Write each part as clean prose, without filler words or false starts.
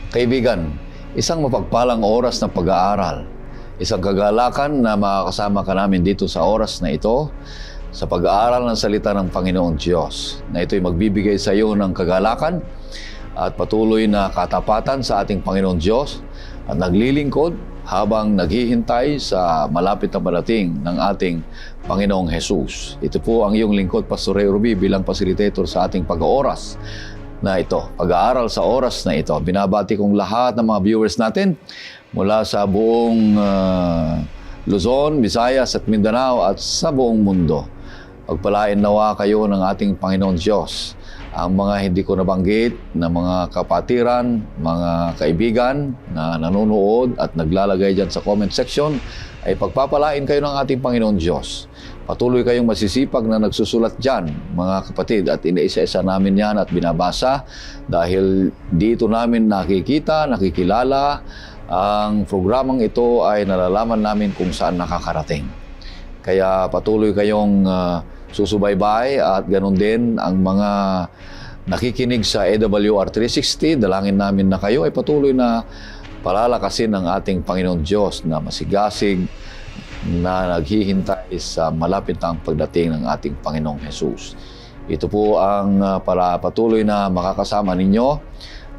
Kaibigan, isang mapagpalang oras ng pag-aaral, isang kagalakan na makakasama ka namin dito sa oras na ito sa pag-aaral ng salita ng Panginoong Diyos, na ito'y magbibigay sa iyo ng kagalakan at patuloy na katapatan sa ating Panginoong Diyos at naglilingkod habang naghihintay sa malapit na parating ng ating Panginoong Jesus. Ito po ang iyong lingkod, Pastor Ray Ruby, bilang facilitator sa ating pag-ooras na ito, pag-aaral sa oras na ito. Binabati kong lahat ng mga viewers natin mula sa buong Luzon, Visayas at Mindanao at sa buong mundo. Pagpalain nawa kayo ng ating Panginoon Diyos. Ang mga hindi ko nabanggit na mga kapatiran, mga kaibigan na nanonood at naglalagay dyan sa comment section, ay pagpapalain kayo ng ating Panginoon Diyos. Patuloy kayong masisipag na nagsusulat dyan, mga kapatid, at inaisa-isa namin yan at binabasa dahil dito namin nakikita, nakikilala ang programang ito ay nalalaman namin kung saan nakakarating. Kaya patuloy kayong susubaybay at ganun din ang mga nakikinig sa AWR 360. Dalangin namin na kayo ay patuloy na palalakasin ng ating Panginoon Diyos na masigasig na naghihintay sa malapit ang pagdating ng ating Panginoong Jesus. Ito po ang patuloy na makakasama ninyo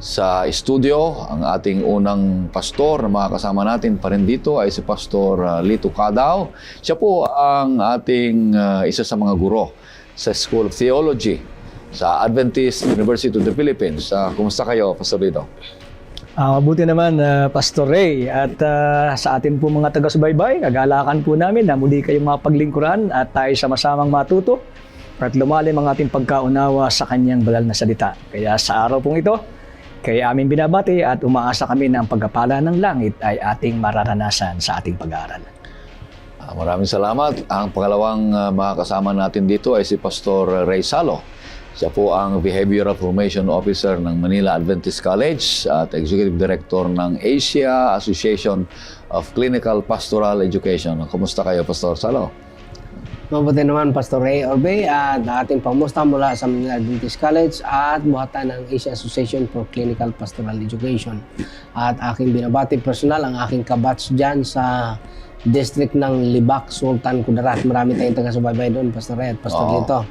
sa studio. Ang ating unang pastor na makakasama natin pa rin dito ay si Pastor Lito Cadaw. Siya po ang ating isa sa mga guro sa School of Theology sa Adventist University of the Philippines. Kumusta kayo, Pastor Lito? Mabuti naman, Pastor Ray. At sa atin po mga taga-subaybay, kagalakan po namin na muli kayong mapaglingkuran at tayo sama-samang matuto at lumalim ang ating pagkaunawa sa kanyang banal na salita. Kaya sa araw pong ito, kaya aming binabati at umaasa kami na ang pagkapala ng langit ay ating mararanasan sa ating pag-aaral. Maraming salamat. Ang pangalawang makakasama natin dito ay si Pastor Ray Salo. Siya po ang Behavioral Formation Officer ng Manila Adventist College at Executive Director ng Asia Association of Clinical Pastoral Education. Kumusta kayo, Pastor Salo? Mabuti naman, Pastor Ray Orbe, at ating pamusta mula sa Manila Adventist College at buhatan ng Asia Association for Clinical Pastoral Education. At aking binabati personal ang aking kabatch dyan sa district ng Libak, Sultan Kudarat. Marami tayong taga-subaybay doon, Pastor Ray at Pastor Lito.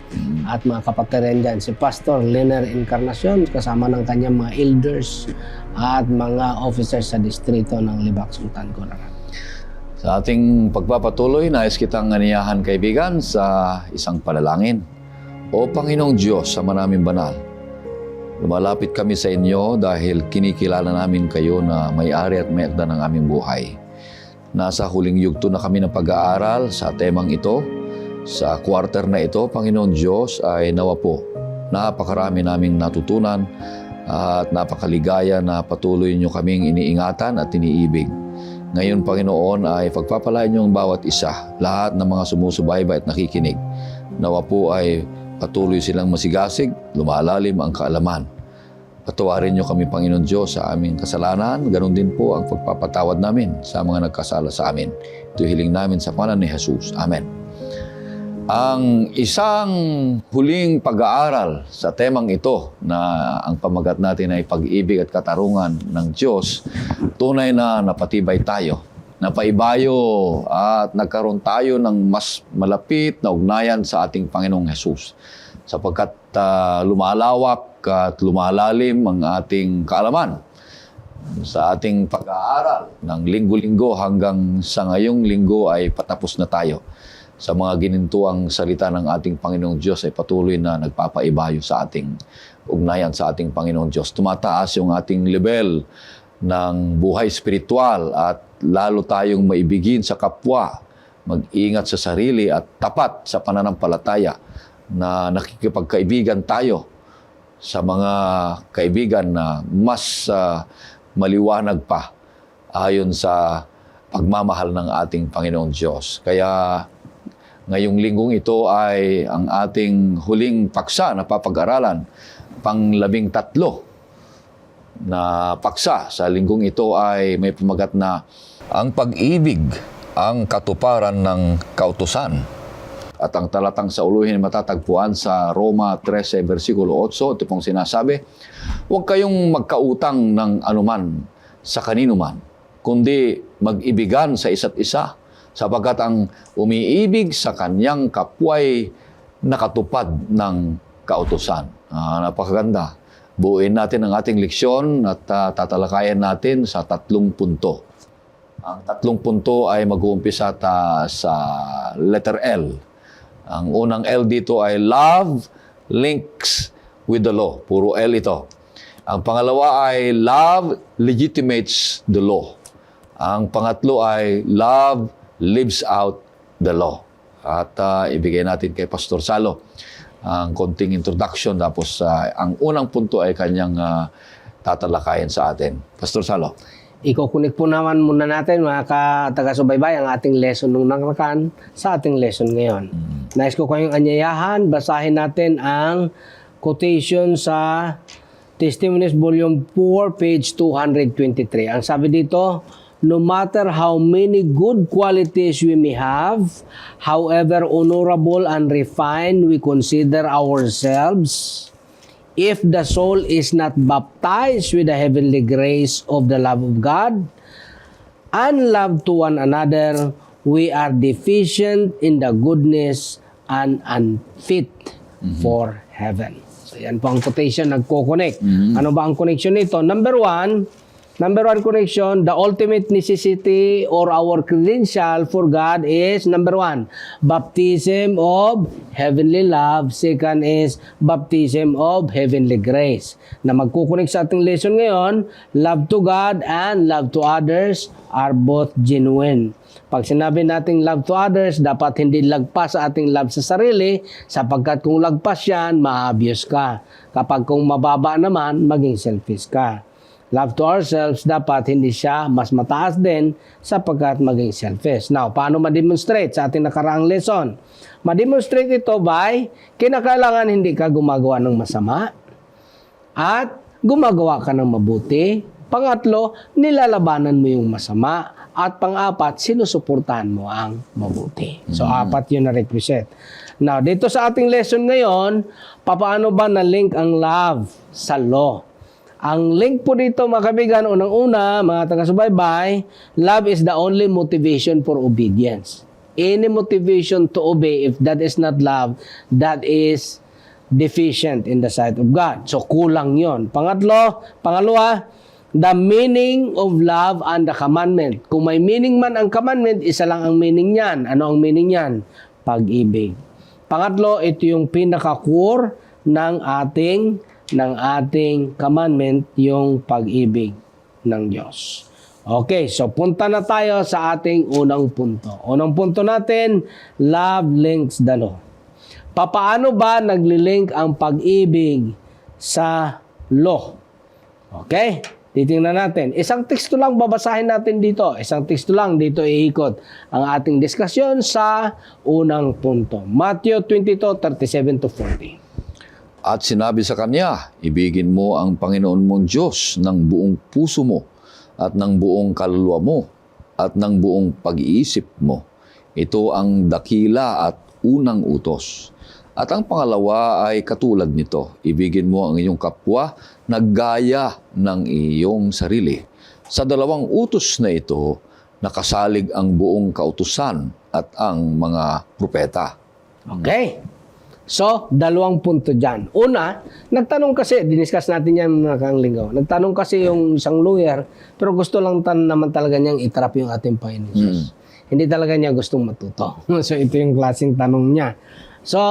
At mga kapatid rin dyan, si Pastor Leonard Encarnacion, kasama ng kanyang mga elders at mga officers sa distrito ng Libak, Sultan Kudarat. Sa ating pagpapatuloy, nais kitang ganiyahan, kaibigan, sa isang panalangin. O Panginoong Diyos sa maraming banal, lumalapit kami sa inyo dahil kinikilala namin kayo na may-ari at may-akda ng aming buhay. Nasa huling yugto na kami ng pag-aaral sa temang ito. Sa quarter na ito, Panginoon Diyos, ay nawa po napakarami naming natutunan at napakaligaya na patuloy niyo kaming iniingatan at iniibig. Ngayon, Panginoon, ay pagpapalain niyo ang bawat isa, lahat ng mga sumusubaybay at nakikinig. Nawa po ay patuloy silang masigasig, lumalalim ang kaalaman. Patawarin niyo kami, Panginoon Diyos, sa aming kasalanan. Ganon din po ang pagpapatawad namin sa mga nagkasala sa amin. Ito hiling namin sa pangalan ni Jesus. Amen. Ang isang huling pag-aaral sa temang ito na ang pamagat natin ay pag-ibig at katarungan ng Diyos, tunay na napatibay tayo, napaibayo at nagkaroon tayo ng mas malapit na ugnayan sa ating Panginoong Jesus. Sapagkat lumalawak at lumalalim ang ating kaalaman sa ating pag-aaral ng linggo-linggo hanggang sa ngayong linggo ay patapos na tayo. Sa mga ginintuang salita ng ating Panginoong Diyos ay patuloy na nagpapaibayo sa ating ugnayan sa ating Panginoong Diyos. Tumataas yung ating level ng buhay spiritual at lalo tayong maibigin sa kapwa, mag-ingat sa sarili at tapat sa pananampalataya na nakikipagkaibigan tayo sa mga kaibigan na mas maliwanag pa ayon sa pagmamahal ng ating Panginoong Diyos. Kaya ngayong linggong ito ay ang ating huling paksa na papag-aralan, pang-13 na paksa. Sa linggong ito ay may pamagat na ang pag-ibig, ang katuparan ng kautusan. At ang talatang sa uluhin matatagpuan sa Roma 13, versikulo 8. Ito pong sinasabi, huwag kayong magkautang ng anuman sa kanino man, kundi mag-ibigan sa isa't isa, sapagkat ang umiibig sa kanyang kapwa'y nakatupad ng kautusan. Napakaganda. Buuin natin ang ating leksyon at tatalakayan natin sa 3 punto. Ang 3 punto ay mag-uumpisa sa letter L. Ang unang L dito ay love links with the law. Puro L ito. Ang pangalawa ay love legitimates the law. Ang pangatlo ay love lives out the law. At ibigay natin kay Pastor Salo ang konting introduction. Tapos ang unang punto ay kanyang tatalakayan sa atin. Pastor Salo. Ikukunik po naman muna natin mga taga-subaybay ang ating lesson nung nakaraan sa ating lesson ngayon. Nais ko kayong anyayahan, basahin natin ang quotation sa Testimonies Volume 4, page 223. Ang sabi dito, no matter how many good qualities we may have, however honorable and refined we consider ourselves, if the soul is not baptized with the heavenly grace of the love of God and love to one another, we are deficient in the goodness and unfit for heaven. So yan po ang quotation, nagko-connect. Ano ba ang connection nito? Number one connection, the ultimate necessity or our credential for God is, number 1, baptism of heavenly love. Second is baptism of heavenly grace. Na magkukunik sa ating lesson ngayon, love to God and love to others are both genuine. Pag sinabi nating love to others, dapat hindi lagpas sa ating love sa sarili, sapagkat kung lagpas yan, ma-abuse ka. Kapag kung mababa naman, maging selfish ka. Love to ourselves, dapat hindi siya mas mataas din sapagkat maging selfish. Now, paano ma-demonstrate sa ating nakaraang lesson? Ma-demonstrate ito by kinakailangan hindi ka gumagawa ng masama at gumagawa ka ng mabuti. Pangatlo, nilalabanan mo yung masama. At pang-apat, sinusuportahan mo ang mabuti. So, 4 yun na requisite. Now, dito sa ating lesson ngayon, paano ba na-link ang love sa law? Ang link po dito, mga kaibigan, unang-una, mga taga-subaybay, love is the only motivation for obedience. Any motivation to obey, if that is not love, that is deficient in the sight of God. So, kulang yon. Pangalawa, the meaning of love and the commandment. Kung may meaning man ang commandment, isa lang ang meaning niyan. Ano ang meaning niyan? Pag-ibig. Pangatlo, ito yung pinaka-core ng ating commandment, yung pag-ibig ng Diyos. Okay, so punta na tayo sa ating unang punto. Unang punto natin, love links the law. Paano ba naglilink ang pag-ibig sa law? Okay, titingnan natin. Isang teksto lang babasahin natin dito. Isang teksto lang dito iikot ang ating diskusyon sa unang punto. Matthew 22:37-40. At sinabi sa kanya, ibigin mo ang Panginoon mong Diyos ng buong puso mo at ng buong kaluluwa mo at ng buong pag-iisip mo. Ito ang dakila at unang utos. At ang pangalawa ay katulad nito, ibigin mo ang iyong kapwa na gaya ng iyong sarili. Sa 2 utos na ito, nakasalig ang buong kautusan at ang mga propeta. Okay. So, 2 punto dyan. Una, nagtanong kasi, diniscuss natin yan nakang linggo. Nagtanong kasi yung isang lawyer, pero gusto lang naman talaga niyang itrap yung ating Panginoon Jesus. Hindi talaga niya gustong matuto. So, ito yung klaseng tanong niya. So,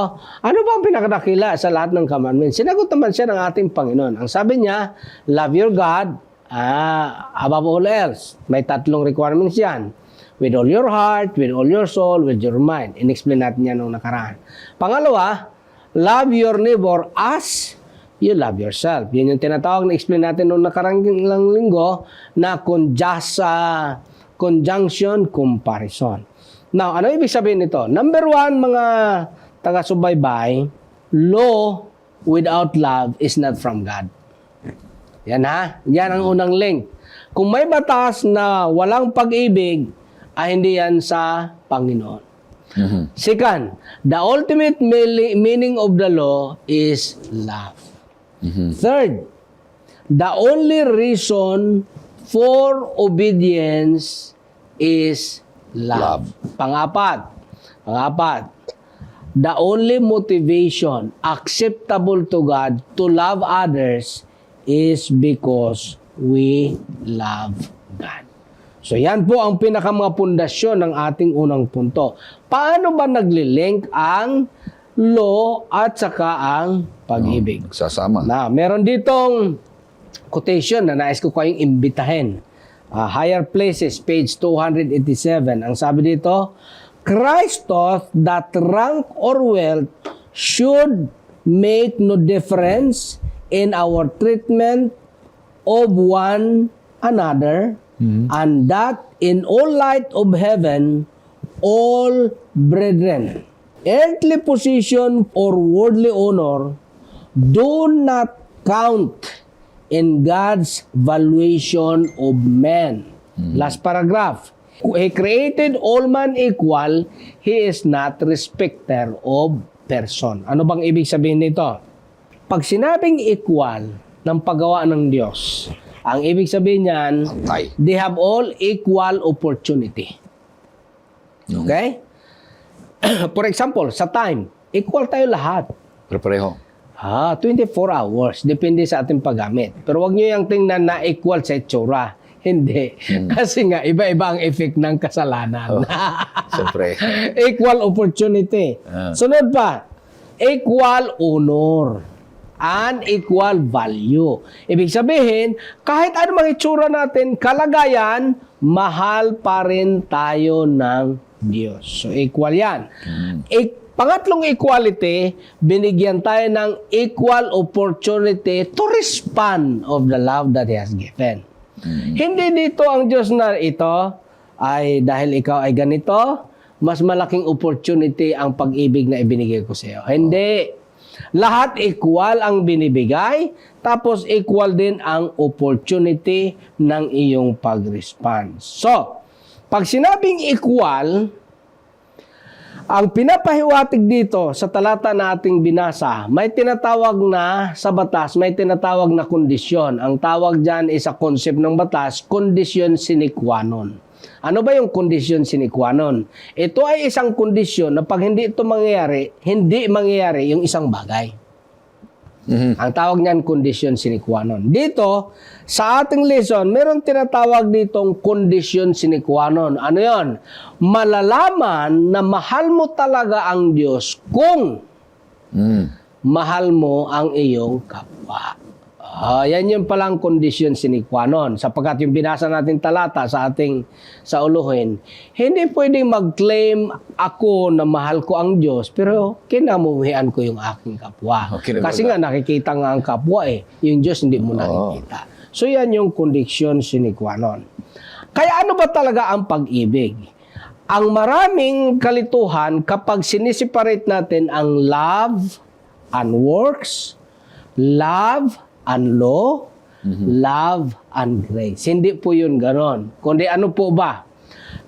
ano ba ang pinakadakila sa lahat ng commandments? Sinagot naman siya ng ating Panginoon. Ang sabi niya, love your God above all else. May 3 requirements yan. With all your heart, with all your soul, with your mind. In-explain natin yan nung nakaraan. Pangalawa, love your neighbor as you love yourself. Yan yung tinatawag na explain natin nung nakarang linggo na conjunction comparison. Now, ano ibig sabihin nito? Number 1, mga taga-subaybay, law without love is not from God. Yan ha? Yan ang unang link. Kung may batas na walang pag-ibig, ay hindi yan sa Panginoon. Second, the ultimate meaning of the law is love. Third, the only reason for obedience is love. Pangapat, the only motivation acceptable to God to love others is because we love God. So yan po ang pinaka mga pundasyon ng ating unang punto. Paano ba naglilink ang law at saka ang pag-ibig? Sasama. Na, meron ditong quotation na nais ko kayong imbitahin. Higher Places, page 287. Ang sabi dito, Christ taught that rank or wealth should make no difference in our treatment of one another, and that in all light of heaven, all brethren, earthly position or worldly honor do not count in God's valuation of men. Last paragraph. He created all man equal, He is not respecter of person. Ano bang ibig sabihin nito? Pag sinabing equal ng paggawa ng Diyos, ang ibig sabihin niyan, Pantay. they have all equal opportunity. Okay? For example, sa time, equal tayo lahat. Prepareho. 24 hours. Depende sa ating paggamit. Pero wag nyo yung tingnan na equal sa itsura. Hindi. Kasi nga, iba-iba ang effect ng kasalanan. Siyempre. Equal opportunity. Sunod pa, equal honor and equal value. Ibig sabihin, kahit anumang itsura natin, kalagayan, mahal pa rin tayo ng Diyos. So, equal yan. Pangatlong equality, binigyan tayo ng equal opportunity to respond of the love that He has given. Hindi dito ang Diyos na ito ay dahil ikaw ay ganito, mas malaking opportunity ang pag-ibig na ibinigay ko sa iyo. Hindi. Lahat equal ang binibigay, tapos equal din ang opportunity ng iyong pag-respond. So, pag sinabing equal, ang pinapahiwatig dito sa talata na ating binasa, may tinatawag na sa batas, may tinatawag na kondisyon. Ang tawag dyan is sa concept ng batas, kondisyon sine qua non. Ano ba yung kondisyon sine qua non? Ito ay isang kondisyon na pag hindi ito mangyayari, hindi mangyayari yung isang bagay. Ang tawag niyan kondisyon sine qua non. Dito, sa ating lesson, meron tinatawag ditong kondisyon sine qua non. Ano yon? Malalaman na mahal mo talaga ang Diyos kung mahal mo ang iyong kapwa. Yan yung palang kondisyon sine qua non. Sapagkat yung binasa natin talata sa ating sa uluhin, hindi pwedeng mag-claim ako na mahal ko ang Diyos, pero kinamuhian ko yung aking kapwa. Okay, Kasi nga nakikita nga ang kapwa yung Diyos hindi mo nakikita. So yan yung kondisyon sine qua non. Kaya ano ba talaga ang pag-ibig? Ang maraming kalituhan kapag sinisiparate natin ang love and works, love and law, love and grace. Hindi po yun ganon. Kundi ano po ba?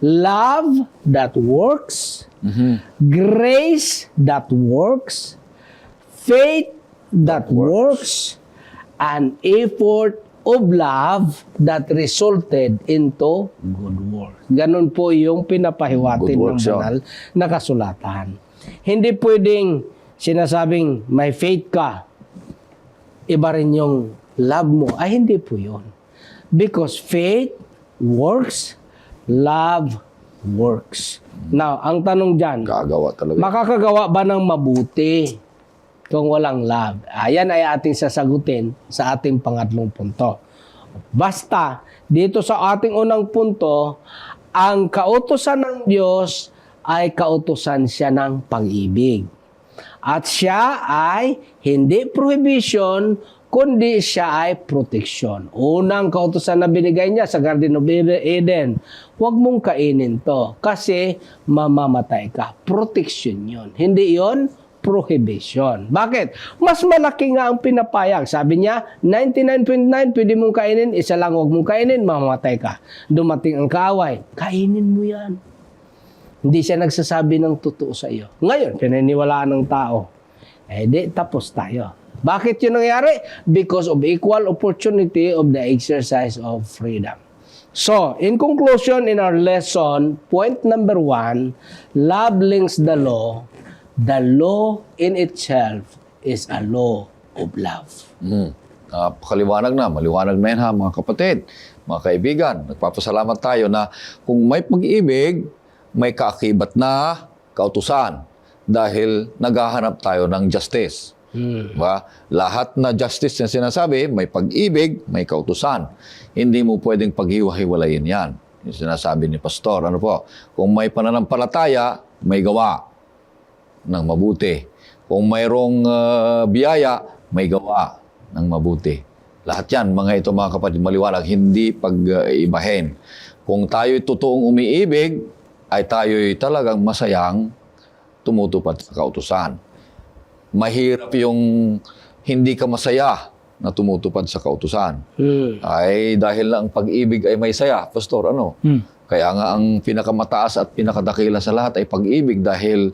Love that works, grace that works, faith that works, and effort of love that resulted into good works. Ganon po yung pinapahiwatig ng banal na kasulatan. Hindi pwedeng sinasabing may faith ka, iba rin yung love mo. Ay, hindi po yun. Because faith works, love works. Now, ang tanong dyan, Gagawa talaga. makakagawa ba ng mabuti kung walang love? Ayan ay ating sasagutin sa ating pangatlong punto. Basta, dito sa ating unang punto, ang kautusan ng Diyos ay kautusan siya ng pag-ibig. At siya ay hindi prohibition, kundi siya ay protection. Unang kautusan na binigay niya sa Garden of Eden, huwag mong kainin to kasi mamamatay ka. Protection yun. Hindi yon prohibition. Bakit? Mas malaki nga ang pinapayag. Sabi niya, 99.9 pwede mong kainin, isa lang huwag mong kainin, mamamatay ka. Dumating ang kaaway, kainin mo yan. Hindi siya nagsasabi ng totoo sa iyo. Ngayon, pinaniwalaan ng tao. Di, tapos tayo. Bakit yun nangyari? Because of equal opportunity of the exercise of freedom. So, in conclusion, in our lesson, point number 1, love links the law. The law in itself is a law of love. Pakaliwanag na, maliwanag na yan ha mga kapatid, mga kaibigan. Nagpapasalamat tayo na kung may pag-ibig, may kaakibat na kautusan dahil naghahanap tayo ng justice. Diba? Lahat na justice na sinasabi, may pag-ibig, may kautusan. Hindi mo pwedeng paghiwa-hiwalayin yan. Yung sinasabi ni Pastor, ano po, kung may pananampalataya, may gawa ng mabuti. Kung mayroong biyaya, may gawa ng mabuti. Lahat yan, mga ito mga kapatid, maliwanag, hindi pag-ibahin. Kung tayo'y totoong umiibig, ay tayo'y talagang masayang tumutupad sa kautusan. Mahirap yung hindi ka masaya na tumutupad sa kautusan. Ay dahil ang pag-ibig ay may saya, Pastor, ano? Kaya nga ang pinakamataas at pinakadakila sa lahat ay pag-ibig dahil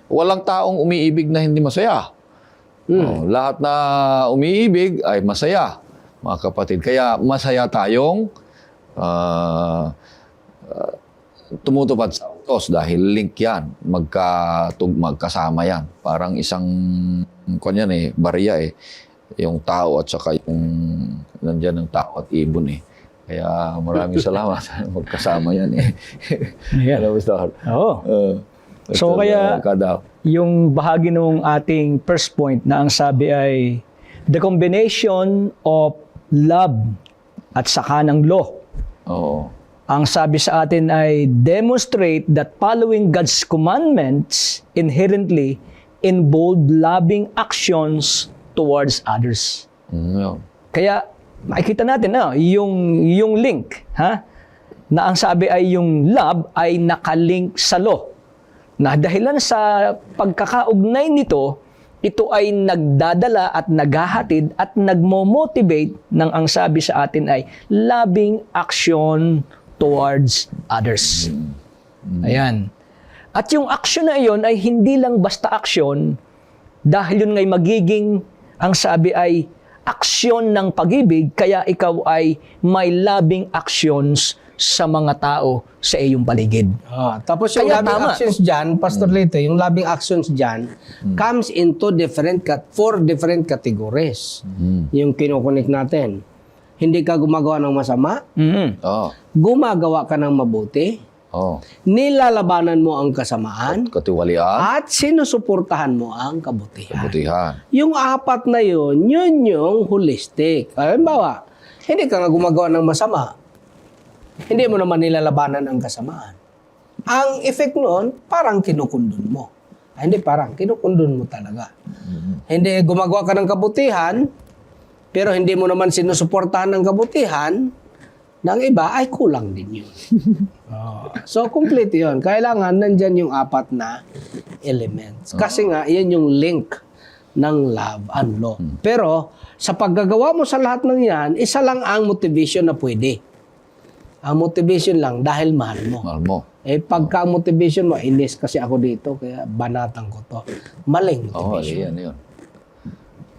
walang taong umiibig na hindi masaya. Lahat na umiibig ay masaya, mga kapatid. Kaya masaya tayong tumutupad sa utos dahil link yan. Magkasama yan. Parang isang kanyan barya yung tao at saka yung nandiyan ng tao at ibon Kaya maraming salamat. Magkasama yan Ayan. Ano, Pastor? Oo. So kaya yung bahagi ng ating first point na ang sabi ay the combination of love at saka ng law. Oo. Ang sabi sa atin ay demonstrate that following God's commandments inherently involve loving actions towards others. Yun. Kaya makikita natin yung link na ang sabi ay yung love ay nakalink sa law. Na dahilan sa pagkakaugnay nito, ito ay nagdadala at naghahatid at nagmo-motivate ng ang sabi sa atin ay loving action towards others. Ayan. At yung action na iyon ay hindi lang basta action dahil yun ngay magiging, ang sabi ay aksyon ng pag-ibig, kaya ikaw ay may loving actions sa mga tao sa iyong paligid. Tapos yung Kaya loving tama. actions dyan, Pastor Lito, yung loving actions dyan comes into four different categories. Yung kinukunik natin. Hindi ka gumagawa ng masama, gumagawa ka ng mabuti, nilalabanan mo ang kasamaan, Katiwalian, at sinusuportahan mo ang kabutihan. kabutihan. Yung apat na yun yung holistic. Halimbawa, hindi ka nga gumagawa ng masama, hindi mo naman nilalabanan ang kasamaan. Ang effect noon, parang kinukundun mo. Hindi parang, kinukundun mo talaga. Hindi gumagawa ka ng kabutihan, pero hindi mo naman sinusuportahan ng kabutihan, ng iba ay kulang din yun. So, complete yun. Kailangan nandyan yung apat na elements. Kasi nga, yan yung link ng love and law. Pero, sa paggagawa mo sa lahat ng yan, isa lang ang motivation na pwede. Ang motivation lang dahil mahal mo. Mahal mo. Pagka ang motivation mo, inis kasi ako dito, kaya banatan ko to. Maling motivation. Yan.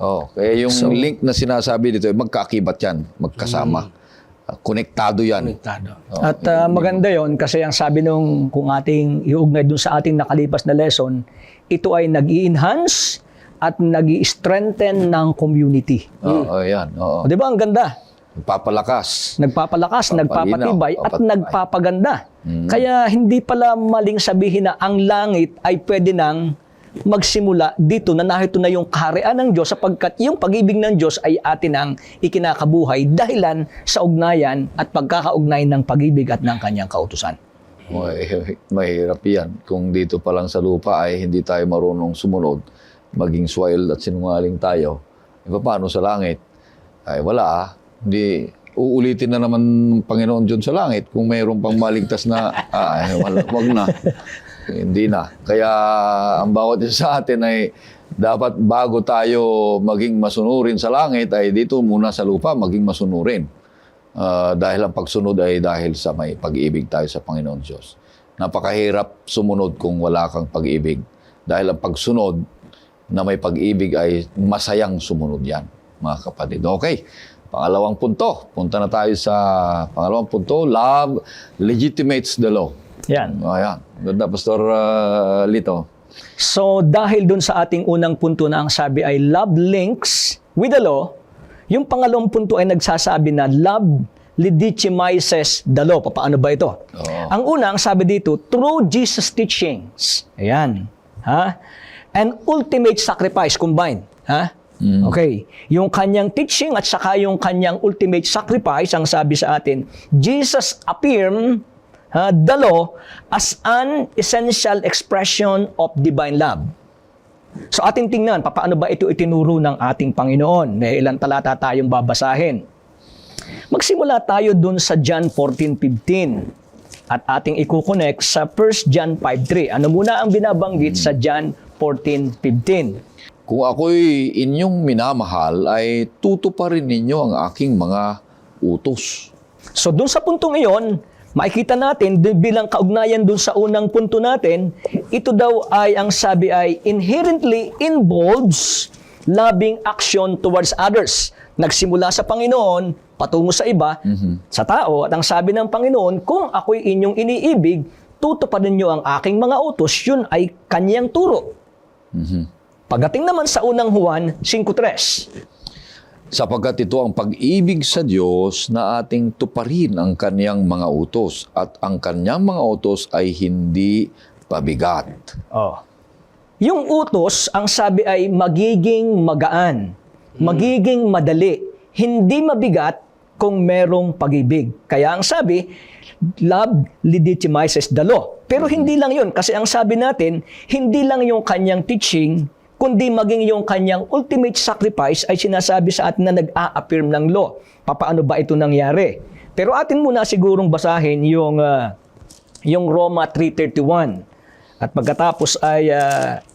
Kaya yung link na sinasabi dito, magkaakibat yan, magkasama. Konektado yan. Konektado. At maganda yon kasi ang sabi nung kung ating iugnay dun sa ating nakalipas na lesson, ito ay nag-i-enhance at nag-i-strengthen ng community. Yan. O, di ba ang ganda? Nagpapalakas. Nagpapatibay at nagpapaganda. Kaya hindi pala maling sabihin na ang langit ay pwede nang magsimula dito na narito na yung kaharian ng Diyos sapagkat yung pag-ibig ng Diyos ay atin ang ikinakabuhay dahilan sa ugnayan at pagkakaugnay ng pag-ibig at ng kanyang kautusan. Mahirap yan. Kung dito pa lang sa lupa ay hindi tayo marunong sumunod, maging soil at sinungaling tayo. Paano sa langit? Ay wala Hindi, uulitin na naman ng Panginoon Diyos sa langit kung mayroon pang maligtas na, wag na. Hindi na. Kaya ang bawat isa sa atin ay dapat bago tayo maging masunurin sa langit ay dito muna sa lupa maging masunurin. Dahil ang pagsunod ay dahil sa may pag-ibig tayo sa Panginoon Diyos. Napakahirap sumunod kung wala kang pag-ibig. Dahil ang pagsunod na may pag-ibig ay masayang sumunod yan, mga kapatid. Okay, pangalawang punto. Punta na tayo sa pangalawang punto. Love legitimates the law. Yan. Ayan. Ganda, Pastor Lito. So dahil dun sa ating unang punto na ang sabi ay love links with the law, yung pangalawang punto ay nagsasabi na love legitimizes the law. Paano ba ito? Oo. Ang una, ang sabi dito, through Jesus' teachings. Ayan. Ha? And ultimate sacrifice combined. Ha? Okay. Yung kanyang teaching at saka yung kanyang ultimate sacrifice, ang sabi sa atin, Jesus affirmed the law as an essential expression of divine love. So ating tingnan, paano ba ito itinuro ng ating Panginoon? May ilang talata tayong babasahin. Magsimula tayo dun sa John 14:15 at ating i-connect sa 1 John 5:3. Ano muna ang binabanggit sa John 14:15? Kung ako'y inyong minamahal, ay tutuparin ninyo ang aking mga utos. So dun sa puntong iyon, makikita natin bilang kaugnayan dun sa unang punto natin, ito daw ay ang sabi ay inherently involves loving action towards others. Nagsimula sa Panginoon, patungo sa iba, sa tao, at ang sabi ng Panginoon, kung ako'y inyong iniibig, tutuparin niyo ang aking mga utos, yun ay kanyang turo. Pagdating naman sa unang Juan 5:3, Sapagkat ito ang pag-ibig sa Diyos na ating tuparin ang kanyang mga utos at ang kanyang mga utos ay hindi pabigat. yung utos, ang sabi ay magiging magaan, magiging madali, hindi mabigat kung merong pag-ibig. Kaya ang sabi, love legitimizes the law. Pero hindi lang yun, kasi ang sabi natin, hindi lang yung kanyang teaching, kundi maging yung kanyang ultimate sacrifice ay sinasabi sa atin na nag-a-affirm ng law. Paano ba ito nangyari? Pero atin muna sigurong basahin yung Roma 3:31. At pagkatapos ay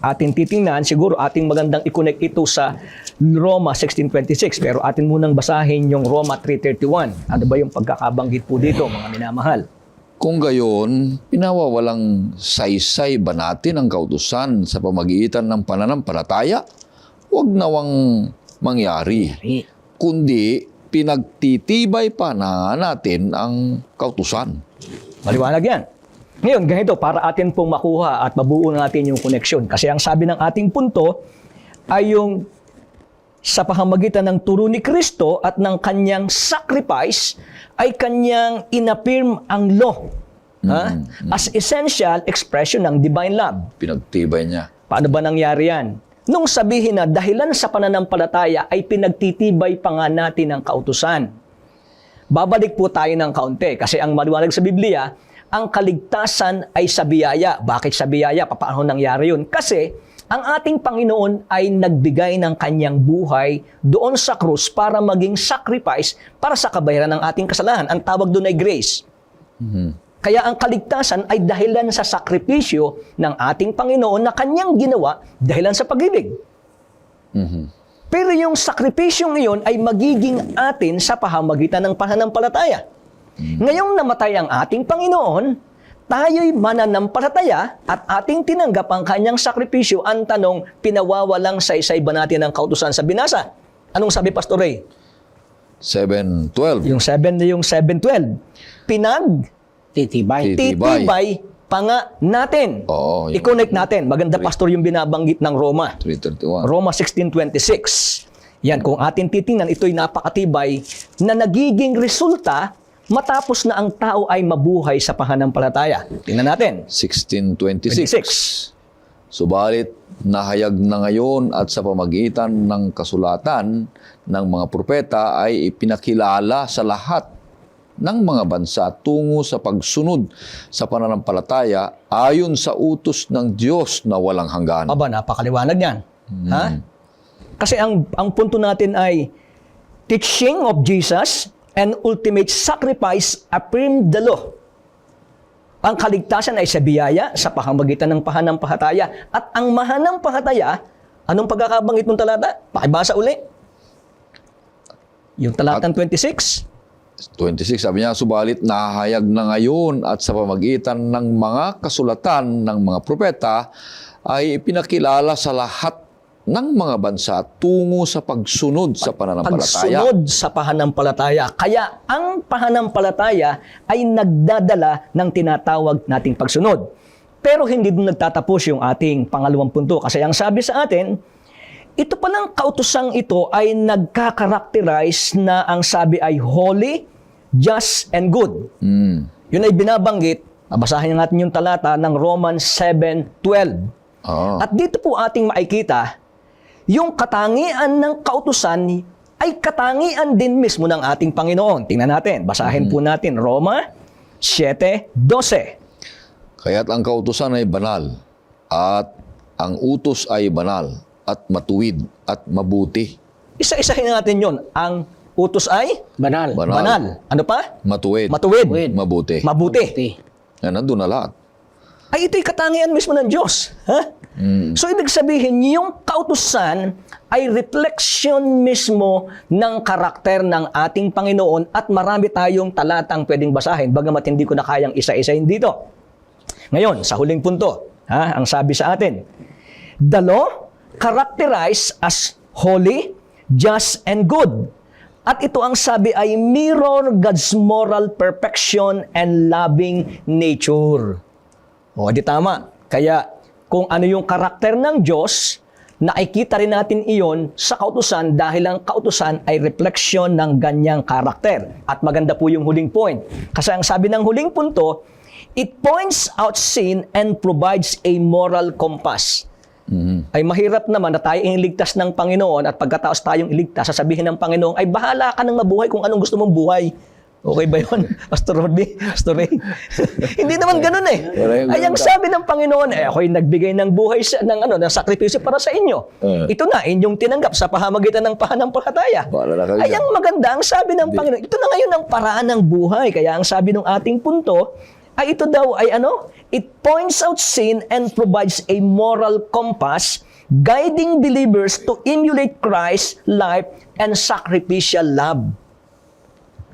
atin titingnan, siguro ating magandang i-connect ito sa Roma 16:26. Pero atin munang basahin yung Roma 3:31. Ano ba yung pagkakabanggit po dito, mga minamahal? Kung gayon, pinawawalang saysay ba natin ang kautusan sa pamagitan ng pananampalataya? Huwag nawang mangyari. Kundi pinagtitibay pa na natin ang kautusan. Maliwanag yan. Ngayon, ganito, para atin pong makuha at mabuo natin yung connection. Kasi ang sabi ng ating punto ay yung sa pamamagitan ng turo ni Kristo at ng kanyang sacrifice ay kanyang inaffirm ang law as essential expression ng divine love. Pinagtibay niya. Paano ba nangyari yan? Nung sabihin na dahilan sa pananampalataya ay pinagtitibay pa nga natin ang kautusan. Babalik po tayo ng kaunti kasi ang maliwanag sa Biblia, ang kaligtasan ay sa biyaya. Bakit sa biyaya? Paano nangyari yun? Kasi ang ating Panginoon ay nagbigay ng kanyang buhay doon sa krus para maging sacrifice para sa kabayaran ng ating kasalanan. Ang tawag doon ay grace. Kaya ang kaligtasan ay dahilan sa sakripisyo ng ating Panginoon na kanyang ginawa dahilan sa pag-ibig. Pero yung sakripisyong iyon ay magiging atin sa pamamagitan ng pananampalataya. Ngayong namatay ang ating Panginoon, tayo'y mananampalataya at ating tinanggap ang kanyang sakripisyo. Ang tanong, pinawawalang saysay ba natin ang kautusan sa binasa? Anong sabi, Pastor Ray? 7:12. Yung 7:12. Titibay pa nga natin. Oo, I-connect natin. Maganda, Pastor, yung binabanggit ng Roma. 3:31. Roma 16:26. Yan, kung atin titingnan, ito'y napakatibay na nagiging resulta matapos na ang tao ay mabuhay sa pananampalataya. Tingnan natin. 16:26. Subalit, nahayag na ngayon at sa pamagitan ng kasulatan ng mga propeta ay ipinakilala sa lahat ng mga bansa tungo sa pagsunod sa pananampalataya ayon sa utos ng Diyos na walang hanggan. Aba, napakaliwanag yan. Ha? Kasi ang punto natin ay teaching of Jesus and ultimate sacrifice affirmed the law. Ang kaligtasan ay sa biyaya, sa pamamagitan ng pananampalataya. At ang pananampalataya, anong pagkakabanggit ng talata? Pakibasa uli. Yung talatang 26. 26, sabi niya, subalit nahayag na ngayon at sa pamagitan ng mga kasulatan ng mga propeta ay ipinakilala sa lahat ng mga bansa tungo sa pagsunod sa pananampalataya. Pagsunod sa pananampalataya. Kaya ang pananampalataya ay nagdadala ng tinatawag nating pagsunod. Pero hindi doon nagtatapos yung ating pangalawang punto. Kasi ang sabi sa atin, ito palang kautusang ito ay nagkakarakterize na ang sabi ay holy, just, and good. Yun ay binabanggit, basahin natin yung talata ng Romans 7:12. At dito po ating makikita, yung katangian ng kautusan ay katangian din mismo ng ating Panginoon. Tingnan natin, basahin po natin Roma 7:12. Kaya't ang kautusan ay banal at ang utos ay banal at matuwid at mabuti. Isa-isahin natin yon. Ang utos ay Banal. banal. Ano pa? Matuwid. Matuwid. Mabuti. Mabuti. Yan, nandun na lahat. Ay ito'y katangian mismo ng Diyos. Ha? So ibig sabihin, yung kautusan ay reflection mismo ng karakter ng ating Panginoon at marami tayong talatang pwedeng basahin bagamat hindi ko na kayang isa-isahin dito. Ngayon, sa huling punto, ang sabi sa atin, the law characterized as holy, just, and good. At ito ang sabi ay mirror God's moral perfection and loving nature. O, di tama. Kaya, kung ano yung karakter ng Diyos, nakikita rin natin iyon sa kautusan dahil ang kautusan ay reflection ng ganyang karakter. At maganda po yung huling point. Kasi ang sabi ng huling punto, it points out sin and provides a moral compass. Ay mahirap naman na tayo iligtas ng Panginoon at pagkataos tayong iligtas, sasabihin ng Panginoon, ay bahala ka nang mabuhay kung anong gusto mong buhay. Okay ba yun, Pastor Rodney? Pastor Ray? Hindi naman ganun eh. Ay ang sabi ng Panginoon, ako'y nagbigay ng buhay ng sakripisyo para sa inyo. Ito na, inyong tinanggap sa pamamagitan ng pananampalataya. Ay ang maganda, ang sabi ng Panginoon, ito na ngayon ang paraan ng buhay. Kaya ang sabi ng ating punto, ay ito daw ay it points out sin and provides a moral compass guiding believers to emulate Christ's life and sacrificial love.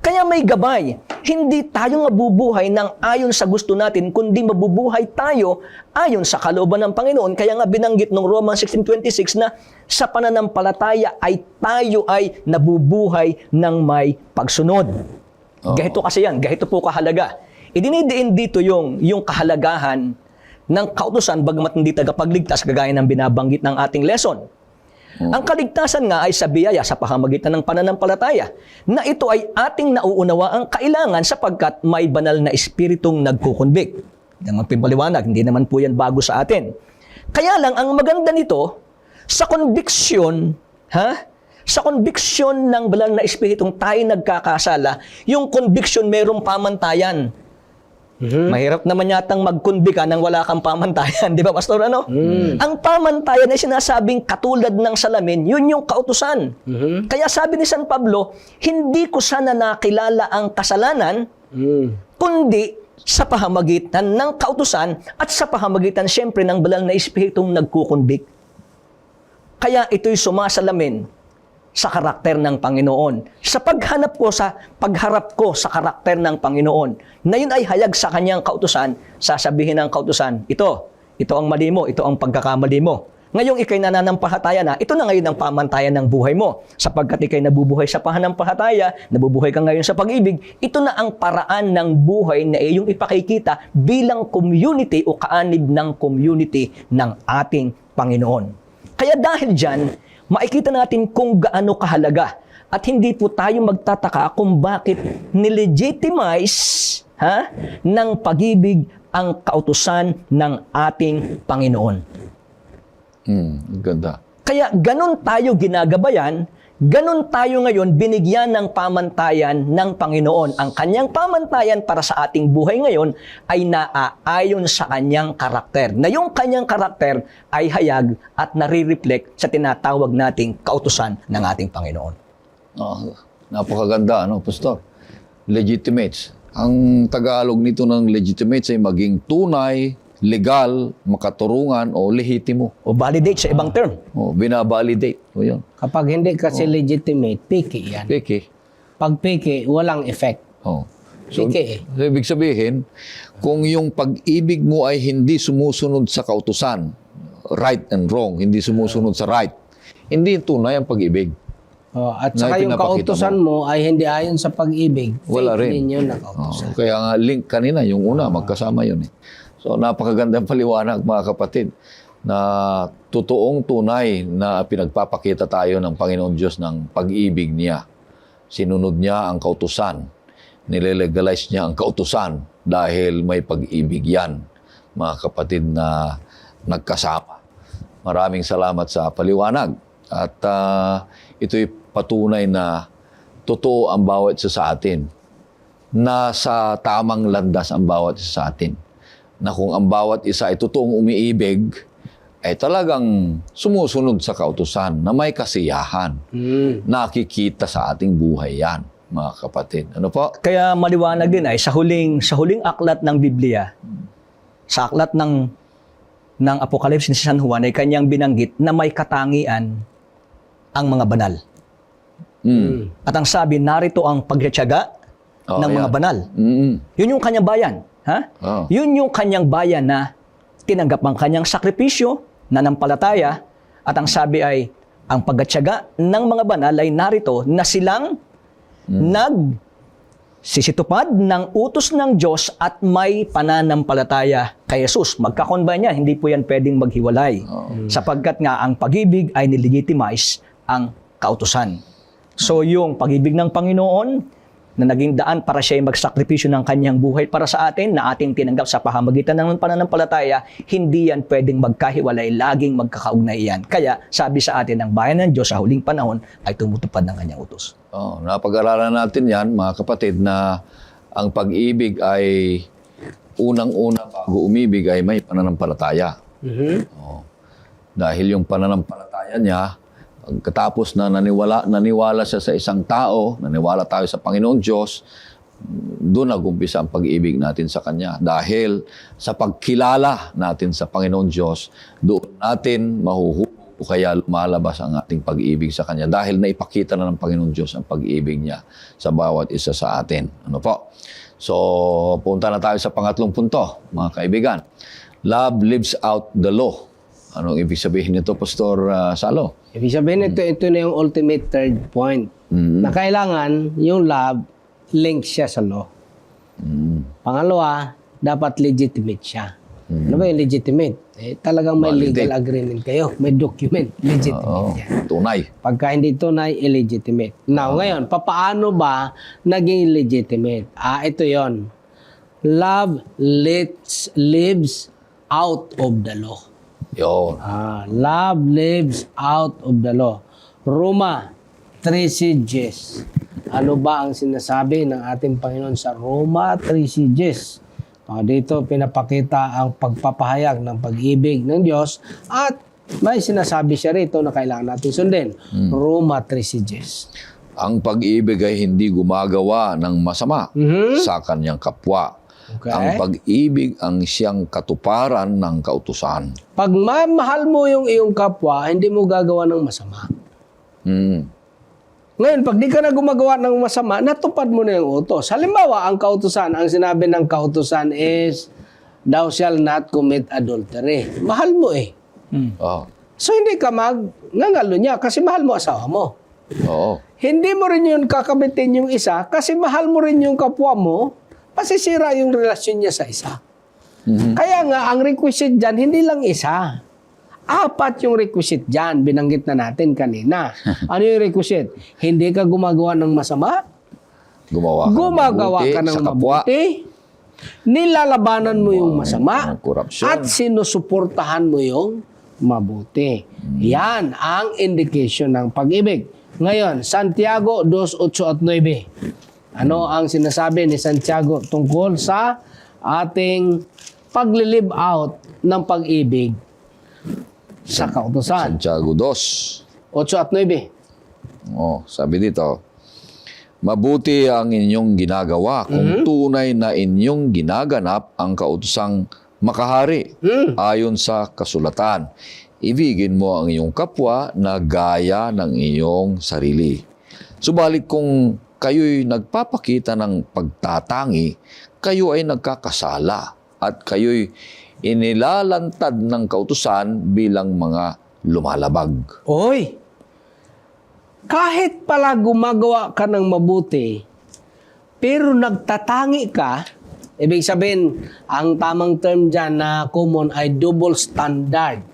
Kaya may gabay. Hindi tayo mabubuhay ng ayon sa gusto natin, kundi mabubuhay tayo ayon sa kalooban ng Panginoon. Kaya nga binanggit ng Romans 16:26 na sa pananampalataya ay tayo ay nabubuhay ng may pagsunod. Gahito kasi yan, gahito po kahalaga. Idinidiin dito yung kahalagahan ng kautusan bagamat hindi tagapagligtas kagaya ng binabanggit ng ating lesson. Ang kaligtasan nga ay sa biyaya sa pamamagitan ng pananampalataya na ito ay ating nauunawa ang kailangan sapagkat may banal na espiritong nagkukonvict. Yung pipaliwanag, hindi naman po yan bago sa atin. Kaya lang, ang maganda nito, sa conviction, sa conviction ng banal na espiritong tayo nagkakasala, yung conviction mayroong pamantayan. Mahirap naman yatang mag-convict nang wala kang pamantayan. Di ba, Pastor? Ang pamantayan ay sinasabing katulad ng salamin, yun yung kautusan. Kaya sabi ni San Pablo, hindi ko sana nakilala ang kasalanan, kundi sa pamamagitan ng kautusan at sa pamamagitan siyempre ng banal na espiritong nagkukonvict. Kaya ito'y sumasalamin sa karakter ng Panginoon. Sa pagharap ko sa karakter ng Panginoon, na yun ay hayag sa kanyang kautusan, sasabihin ng kautusan, ito ang mali mo, ito ang pagkakamali mo. Ngayong ikay nananampalataya na, ito na ngayon ang pamantayan ng buhay mo. Sapagkat ikay nabubuhay sa pananampalataya, nabubuhay ka ngayon sa pag-ibig, ito na ang paraan ng buhay na iyong ipakikita bilang community o kaanib ng community ng ating Panginoon. Kaya dahil dyan, makikita natin kung gaano kahalaga at hindi po tayo magtataka kung bakit nilegitimize ng pag-ibig ang kautusan ng ating Panginoon. Ganda. Kaya ganun tayo ginagabayan, ganun tayo ngayon binigyan ng pamantayan ng Panginoon. Ang kanyang pamantayan para sa ating buhay ngayon ay naaayon sa kanyang karakter. Na yung kanyang karakter ay hayag at nare-reflect sa tinatawag nating kautusan ng ating Panginoon. Napakaganda, Pastor? Legitimates. Ang Tagalog nito ng legitimates ay maging tunay, legal, makaturungan o lehitimo. O validate sa ibang term. Binabalidate. O yun. Kapag hindi kasi legitimate, picky yan. Peke. Pag peke, walang effect. Oh. So, Peke eh. so, ibig sabihin, kung yung pag-ibig mo ay hindi sumusunod sa kautusan, right and wrong, hindi sumusunod sa right, hindi tunay ang pag-ibig. At Na saka yung ipinapakita kautusan mo ay hindi ayon sa pag-ibig. Wala Fake rin. din yun na kautusan. Kaya nga link kanina, yung una, magkasama yun eh. So napakagandang paliwanag mga kapatid na totoong tunay na pinagpapakita tayo ng Panginoon Diyos ng pag-ibig niya. Sinunod niya ang kautusan. Nilelegalize niya ang kautusan dahil may pag-ibig yan, mga kapatid na nagkasama. Maraming salamat sa paliwanag. At ito'y patunay na totoo ang bawat isa sa atin. Nasa tamang landas ang bawat isa sa atin. Na kung ang bawat isa ay totoong umiibig, ay talagang sumusunod sa kautusan na may kasiyahan. Nakikita sa ating buhay yan, mga kapatid. Ano po? Kaya maliwanag din ay sa huling aklat ng Biblia, sa aklat ng Apocalypse ni San Juan ay kanyang binanggit na may katangian ang mga banal. At ang sabi, narito ang pagtitiyaga ng mga banal. Yun yung kanyang bayan. Ha? Yun yung kanyang bayan na tinanggap ang kanyang sakripisyo, nanampalataya, at ang sabi ay, ang pagtitiyaga ng mga banal ay narito na silang nagsisitupad ng utos ng Diyos at may pananampalataya kay Jesus. Magkakonbay niya, hindi po yan pwedeng maghiwalay. Sapagkat nga ang pag-ibig ay nilegitimize ang kautusan. So yung pag-ibig ng Panginoon na naging daan para siya ay magsakripisyo ng kanyang buhay para sa atin na ating tinanggap sa pamamagitan ng pananampalataya, hindi yan pwedeng magkahiwalay, laging magkakaugnay yan. Kaya sabi sa atin ng bayan ng Diyos sa huling panahon ay tumutupad ng kanyang utos. Napag-aralan natin yan, mga kapatid, na ang pag-ibig ay unang-una bago umibig ay may pananampalataya. Dahil yung pananampalataya niya, pagkatapos na naniwala siya sa isang tao, naniwala tayo sa Panginoon Diyos, doon nag-umpisa ang pag-ibig natin sa Kanya. Dahil sa pagkilala natin sa Panginoon Diyos, doon natin mahuhupo kaya lumalabas ang ating pag-ibig sa Kanya. Dahil naipakita na ng Panginoon Diyos ang pag-ibig niya sa bawat isa sa atin. Ano po? So, punta na tayo sa pangatlong punto, mga kaibigan. Love lives out the law. Anong ibig sabihin nito, Pastor Salo? Ibig sabihin ito na yung ultimate third point. Na kailangan yung love, link siya sa law. Pangalawa, dapat legitimate siya. Ano ba yung legitimate? Talagang may legal agreement kayo. May document. Legitimate yan. Tunay. Pagka hindi tunay, illegitimate. Now, ngayon, papaano ba naging legitimate? Ito yon. Love lives out of the law. Yun. Love lives out of the law. Roma 3:6. Ano ba ang sinasabi ng ating Panginoon sa Roma 3:6? Dito pinapakita ang pagpapahayag ng pag-ibig ng Diyos at may sinasabi siya rito na kailangan natin sundin. Roma 3:6. Ang pag-ibig ay hindi gumagawa ng masama sa kanyang kapwa. Okay. Ang pag-ibig ang siyang katuparan ng kautusan. Pag mahal mo yung iyong kapwa, hindi mo gagawa ng masama. Ngayon, pag di ka na gumagawa ng masama, natupad mo na yung utos. Halimbawa, ang kautusan, ang sinabi ng kautusan is, thou shall not commit adultery. Mahal mo eh. So, hindi ka ngangalo niya kasi mahal mo asawa mo. Oo. Hindi mo rin yun kakabitin yung isa kasi mahal mo rin yung kapwa mo, pasisira yung relasyon niya sa isa. Kaya nga, ang requisite dyan, hindi lang isa. 4 yung requisite dyan, binanggit na natin kanina. Ano yung requisite? Hindi ka gumagawa ng masama, gumagawa ka ng mabuti, nilalabanan mo yung masama, at sinusuportahan mo yung mabuti. Yan ang indication ng pag-ibig. Ngayon, Santiago 2:8 at 9. Ano ang sinasabi ni Santiago tungkol sa ating pag-live out ng pag-ibig sa kautusan? Santiago 2. 8 at 9. Sabi dito, mabuti ang inyong ginagawa kung tunay na inyong ginaganap ang kautusang makahari ayon sa kasulatan. Ibigin mo ang iyong kapwa na gaya ng iyong sarili. Subalit kung kayo'y nagpapakita ng pagtatangi, kayo ay nagkakasala at kayo'y inilalantad ng kautusan bilang mga lumalabag. Oy, kahit pala gumagawa ka ng mabuti, pero nagtatangi ka, ibig sabihin, ang tamang term dyan na common ay double standard.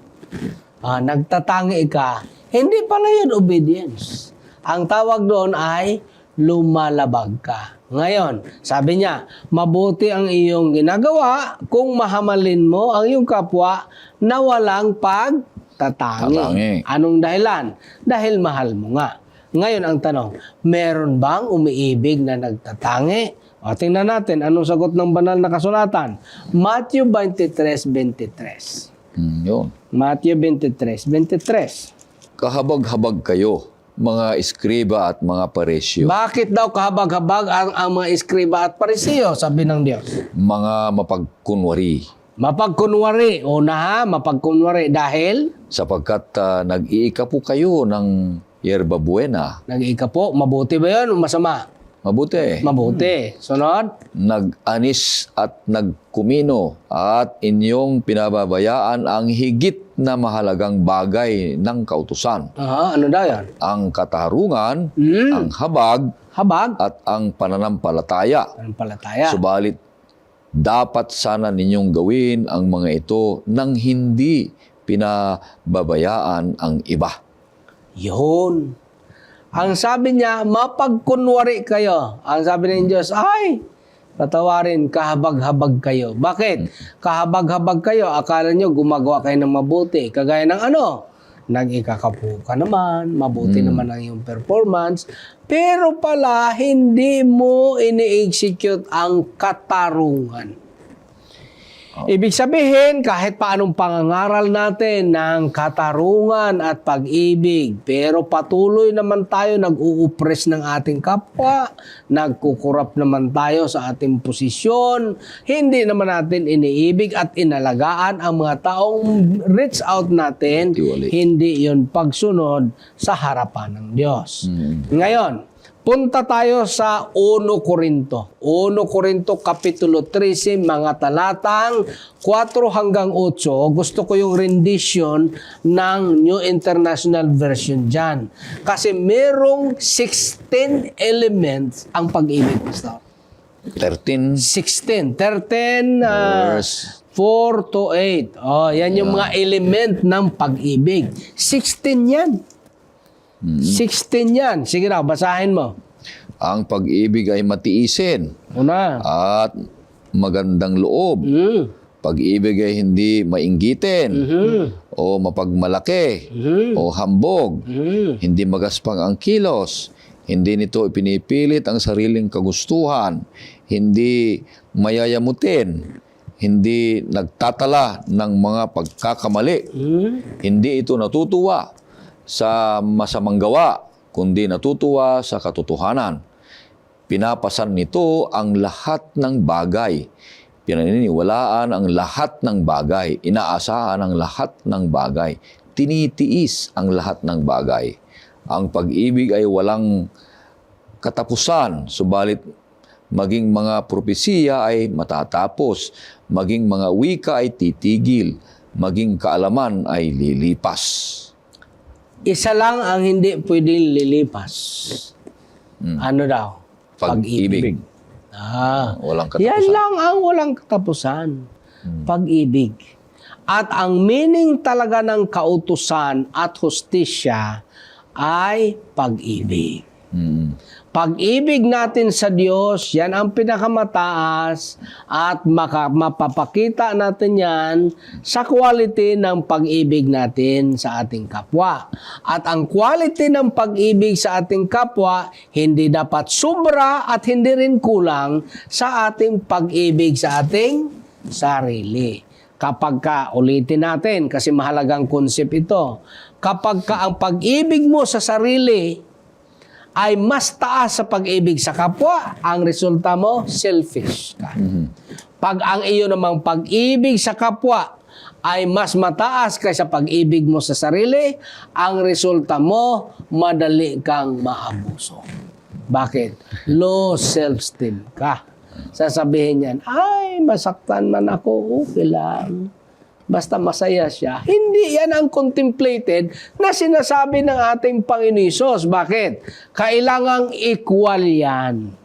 Nagtatangi ka, hindi pala yun obedience. Ang tawag doon ay lumalabag ka. Ngayon, sabi niya, mabuti ang iyong ginagawa kung mahamalin mo ang iyong kapwa na walang pagtatangi. Tatangi. Anong dahilan? Dahil mahal mo nga. Ngayon ang tanong, meron bang umiibig na nagtatangi? O tingnan natin, anong sagot ng banal na kasulatan? Matthew 23:23. Yun. Matthew 23:23. Kahabag-habag kayo, mga eskriba at mga paresyo, Bakit daw kahabag-habag ang mga eskriba at parisiyo, sabi ng Diyos? mga mapagkunwari, Mapagkunwari. Mapagkunwari dahil sapagkat nag-iika po kayo ng yerba buena. nag-iika po. Mabuti ba yun o masama? Mabuti. Mabuti. Sunod? Nag-anis at nagkumino at inyong pinababayaan ang higit na mahalagang bagay ng kautusan. Ano daw yan? Ang katarungan, ang habag, Habag? at ang pananampalataya. Anong palataya? Subalit, dapat sana ninyong gawin ang mga ito nang hindi pinababayaan ang iba. Yun. Ang sabi niya, mapagkunwari kayo. Ang sabi ng Diyos, ay, patawarin, kahabag-habag kayo. Bakit? Kahabag-habag kayo, akala nyo gumagawa kayo ng mabuti. Kagaya ng ano? Nag-ikakapo ka naman, mabuti naman ang iyong performance, pero pala hindi mo ini-execute ang katarungan. Ibig sabihin, kahit paanong pangangaral natin ng katarungan at pag-ibig, pero patuloy naman tayo nag-uupres ng ating kapwa, nagkukurap naman tayo sa ating posisyon, hindi naman natin iniibig at inalagaan ang mga taong reach out natin, Tiwali. hindi yon pagsunod sa harapan ng Diyos. Ngayon, punta tayo sa 1 Corinto. 1 Corinto Kapitulo 13, mga talatang 4 hanggang 8. Gusto ko yung rendition ng New International Version dyan. Kasi merong 16 elements ang pag-ibig, Pastor. 13 16. 13, verse 4 to 8. Yan yung mga element ng pag-ibig. 16 yan. 16 yan. Sige na, basahin mo. ang pag-ibig ay matiisin Una. at magandang loob. Pag-ibig ay hindi mainggitin o mapagmalaki o hambog. Hindi magaspang ang kilos. Hindi nito ipinipilit ang sariling kagustuhan. Hindi mayayamutin. Hindi nagtatala ng mga pagkakamali. Hindi ito natutuwa sa masamang gawa, kundi natutuwa sa katotohanan. Pinapasan nito ang lahat ng bagay. Pinaniniwalaan ang lahat ng bagay. Inaasahan ang lahat ng bagay. Tinitiis ang lahat ng bagay. Ang pag-ibig ay walang katapusan, subalit maging mga propesiya ay matatapos, maging mga wika ay titigil, maging kaalaman ay lilipas. Isa lang ang hindi pwedeng lilipas. Ano daw? Pag-ibig. Walang katapusan. Yan lang ang walang katapusan. Pag-ibig. At ang meaning talaga ng kautusan at hustisya ay pag-ibig. Pag-ibig natin sa Diyos, yan ang pinakamataas at mapapakita natin yan sa quality ng pag-ibig natin sa ating kapwa. At ang quality ng pag-ibig sa ating kapwa, hindi dapat sobra at hindi rin kulang sa ating pag-ibig sa ating sarili. Kapag ka, ulitin natin kasi mahalagang concept ito, kapag ka ang pag-ibig mo sa sarili ay mas taas sa pag-ibig sa kapwa, ang resulta mo, selfish ka. Pag ang iyo namang pag-ibig sa kapwa ay mas mataas kaysa pag-ibig mo sa sarili, ang resulta mo, madali kang maabuso. Bakit? Low self-esteem ka. Sasabihin yan, ay, masaktan man ako, okay lang. Basta masaya siya. Hindi yan ang contemplated na sinasabi ng ating Panginoon Hesus. Bakit? Kailangang equal yan.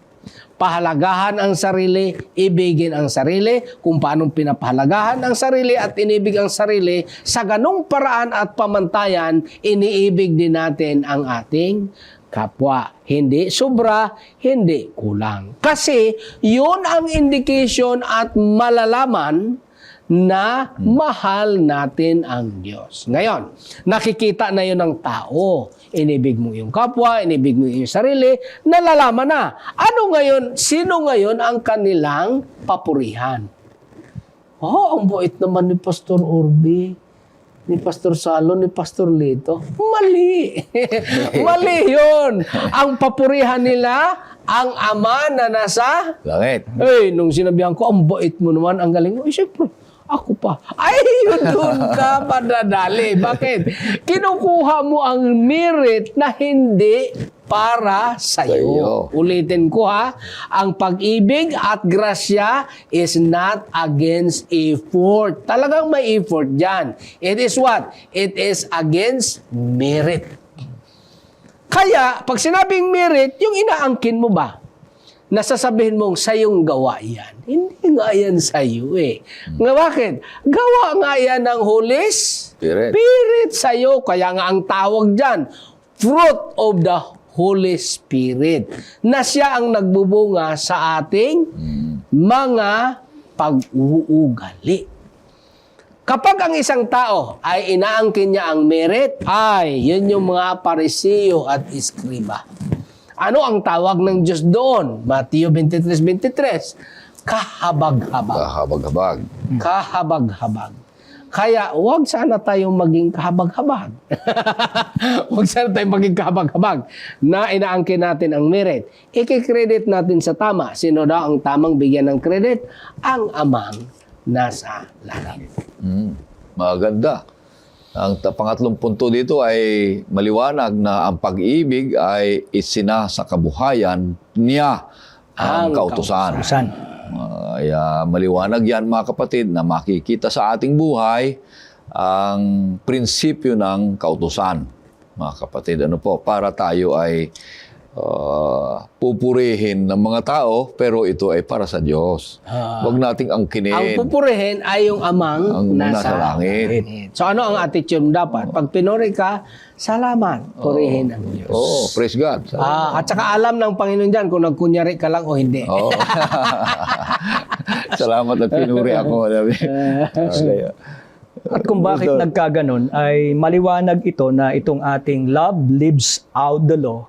Pahalagahan ang sarili, ibigin ang sarili, kung paanong pinapahalagahan ang sarili at inibig ang sarili, sa ganong paraan at pamantayan, iniibig din natin ang ating kapwa. Hindi sobra, hindi kulang. Kasi yun ang indication at malalaman na mahal natin ang Diyos. Ngayon, nakikita na yun ng tao. Inibig mo yung kapwa, inibig mo yung sarili, nalalaman na. Ano ngayon, sino ngayon ang kanilang papurihan? Ang bait naman ni Pastor Orbe, ni Pastor Salo, ni Pastor Lito. Mali. Mali yun. Ang papurihan nila, ang ama na nasa Langit. nung sinabihan ko, ang bait mo naman, ang galing mo. Siyempre, ako pa. Ay, yun doon ka madadali. Bakit? Kinukuha mo ang merit na hindi para sa'yo. Ulitin ko ha, ang pag-ibig at grasya is not against effort. Talagang may effort dyan. It is what? It is against merit. Kaya, pag sinabing merit, yung inaangkin mo ba? Nasasabihin mong sayong gawa yan. Hindi nga yan sa'yo eh. Nga bakit? Gawa nga yan ng Holy Spirit sa'yo. Kaya nga ang tawag dyan, fruit of the Holy Spirit, na siya ang nagbubunga sa ating mga pag-uugali. Kapag ang isang tao ay inaangkin niya ang merit, ay yun yung mga Pariseo at Iskriba. Ano ang tawag ng Diyos doon? Mateo 23:23. Kahabag-habag. Kahabag-habag. Kahabag-habag. Kaya huwag sana tayong maging kahabag-habag. Huwag sana tayong maging kahabag-habag na inaangkin natin ang merit. I-credit natin sa tama. Sino daw ang tamang bigyan ng credit? Ang amang nasa langit. Maganda. Ang pangatlong punto dito ay maliwanag na ang pag-ibig ay isinasa kabuhayan niya ang kautusan. Kaya maliwanag yan mga kapatid na makikita sa ating buhay ang prinsipyo ng kautusan. Mga kapatid, ano po, para tayo ay pupurihin ng mga tao, pero ito ay para sa Diyos. Huwag nating angkinin. Ang pupurihin ay yung amang nasa langit. So ano ang attitude mo dapat? Pag pinuri ka, salamat, purihin ang Diyos. Praise God. At saka alam ng Panginoon dyan kung nagkunyari ka lang o hindi. Salamat at pinuri ako. At kung bakit nagkaganon, ay maliwanag ito na itong ating love lives out the law.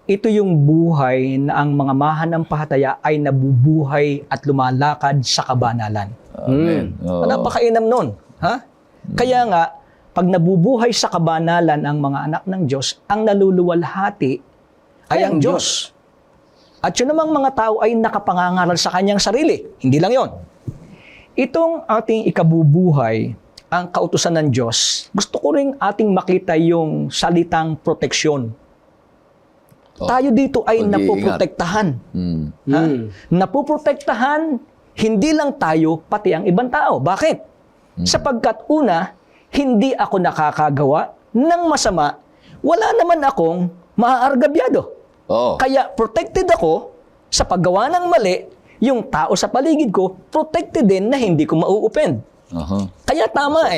Ito yung buhay na ang mga mahanampalataya ay nabubuhay at lumalakad sa kabanalan. Amen. Napakainam nun. Ha? Kaya nga, pag nabubuhay sa kabanalan ang mga anak ng Diyos, ang naluluwalhati ay ang Diyos. At yun namang mga tao ay nakapangangaral sa kanyang sarili. Hindi lang yon. Itong ating ikabubuhay, ang kautusan ng Diyos, gusto ko rin ating makita yung salitang proteksyon. Tayo dito ay napoprotektahan. Napoprotektahan, hindi lang tayo, pati ang ibang tao. Bakit? Sapagkat una, hindi ako nakakagawa ng masama, wala naman akong maaargabyado. Kaya protected ako sa paggawa ng mali, yung tao sa paligid ko, protected din na hindi ko mau-offend. Kaya tama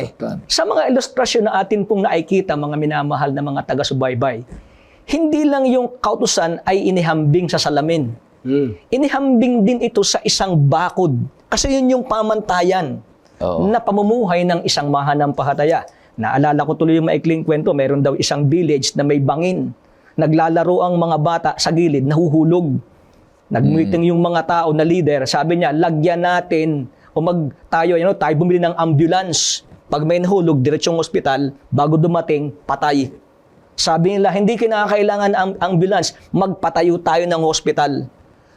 Sa mga ilustrasyon na atin pong nakikita, mga minamahal na mga taga-subaybay, hindi lang yung kautusan ay inihambing sa salamin. Inihambing din ito sa isang bakod. Kasi yun yung pamantayan na pamumuhay ng isang mahanampalataya. Naalala ko tuloy yung maikling kwento, meron daw isang village na may bangin. Naglalaro ang mga bata sa gilid, nahuhulog. Nag-meeting yung mga tao na leader, sabi niya, lagyan natin o tayo bumili ng ambulance. Pag may nahulog, diretsong ospital, bago dumating, patay. Sabi nila, hindi kinakailangan ang ambulance, magpatayo tayo ng hospital.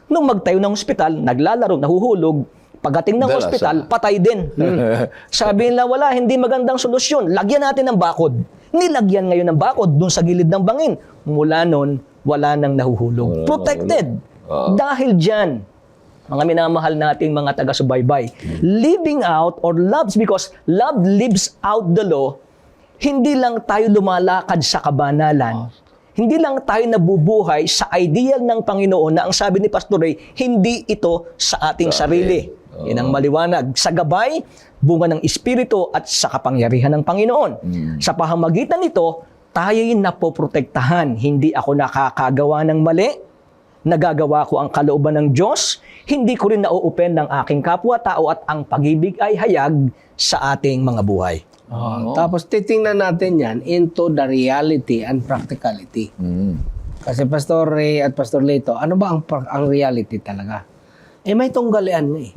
Nung magtayo ng hospital, naglalaro, nahuhulog, pagdating ng hospital, patay din. Sabi nila, wala, hindi magandang solusyon. Lagyan natin ng bakod. Nilagyan ngayon ng bakod dun sa gilid ng bangin. Mula nun, wala nang nahuhulog. Protected. Dahil dyan, mga minamahal nating mga taga-subaybay, living out or loves, because love lives out the law, hindi lang tayo lumalakad sa kabanalan, hindi lang tayo nabubuhay sa ideal ng Panginoon na ang sabi ni Pastor Ray, hindi ito sa ating sarili. Yan ang maliwanag. Sa gabay, bunga ng Espiritu at sa kapangyarihan ng Panginoon. Sa pamamagitan nito, tayo'y napoprotektahan. Hindi ako nakakagawa ng mali, nagagawa ko ang kalooban ng Diyos, hindi ko rin nauupen ng aking kapwa-tao at ang pag-ibig ay hayag sa ating mga buhay. Tapos titingnan natin yan into the reality and practicality. Kasi Pastor Ray at Pastor Lito, ano ba ang reality talaga? May tunggalian nga eh.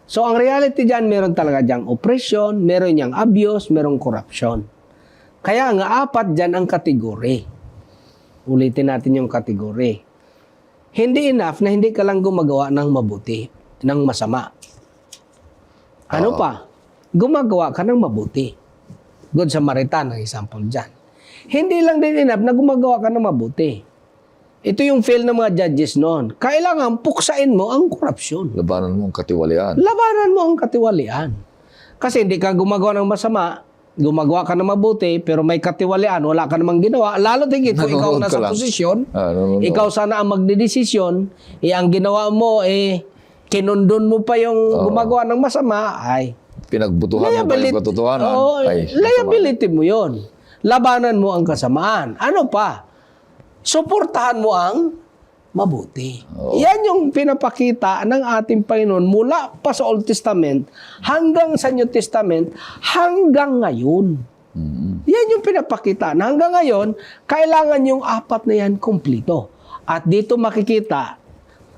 So ang reality dyan, meron talaga dyang oppression, meron niyang abuse, meron corruption. Kaya nga, 4 dyan ang kategory. Ulitin natin yung kategory. Hindi enough na hindi ka lang gumagawa ng mabuti, ng masama. Ano pa? Gumagawa ka ng mabuti. Good Samaritan, ang example dyan. Hindi lang din enough na gumagawa ka ng mabuti. Ito yung fail ng mga judges noon. Kailangan puksain mo ang korupsyon. Labanan mo ang katiwalian. Labanan mo ang katiwalian. Kasi hindi ka gumagawa ng masama, gumagawa ka ng mabuti, pero may katiwalian, wala ka namang ginawa. Lalo tigit kung ikaw Nanonood ka nasa lang. posisyon, Nanonood. ikaw sana ang magdidesisyon, ang ginawa mo, kinundon mo pa yung gumagawa ng masama, ay Pinagbutuhan mo pa yung katotohanan. liability mo yon. Labanan mo ang kasamaan. Ano pa? Suportahan mo ang mabuti. Yan yung pinapakita ng ating Panginoon mula pa sa Old Testament hanggang sa New Testament hanggang ngayon. Yan yung pinapakita na hanggang ngayon, kailangan yung 4 na yan kumplito. At dito makikita,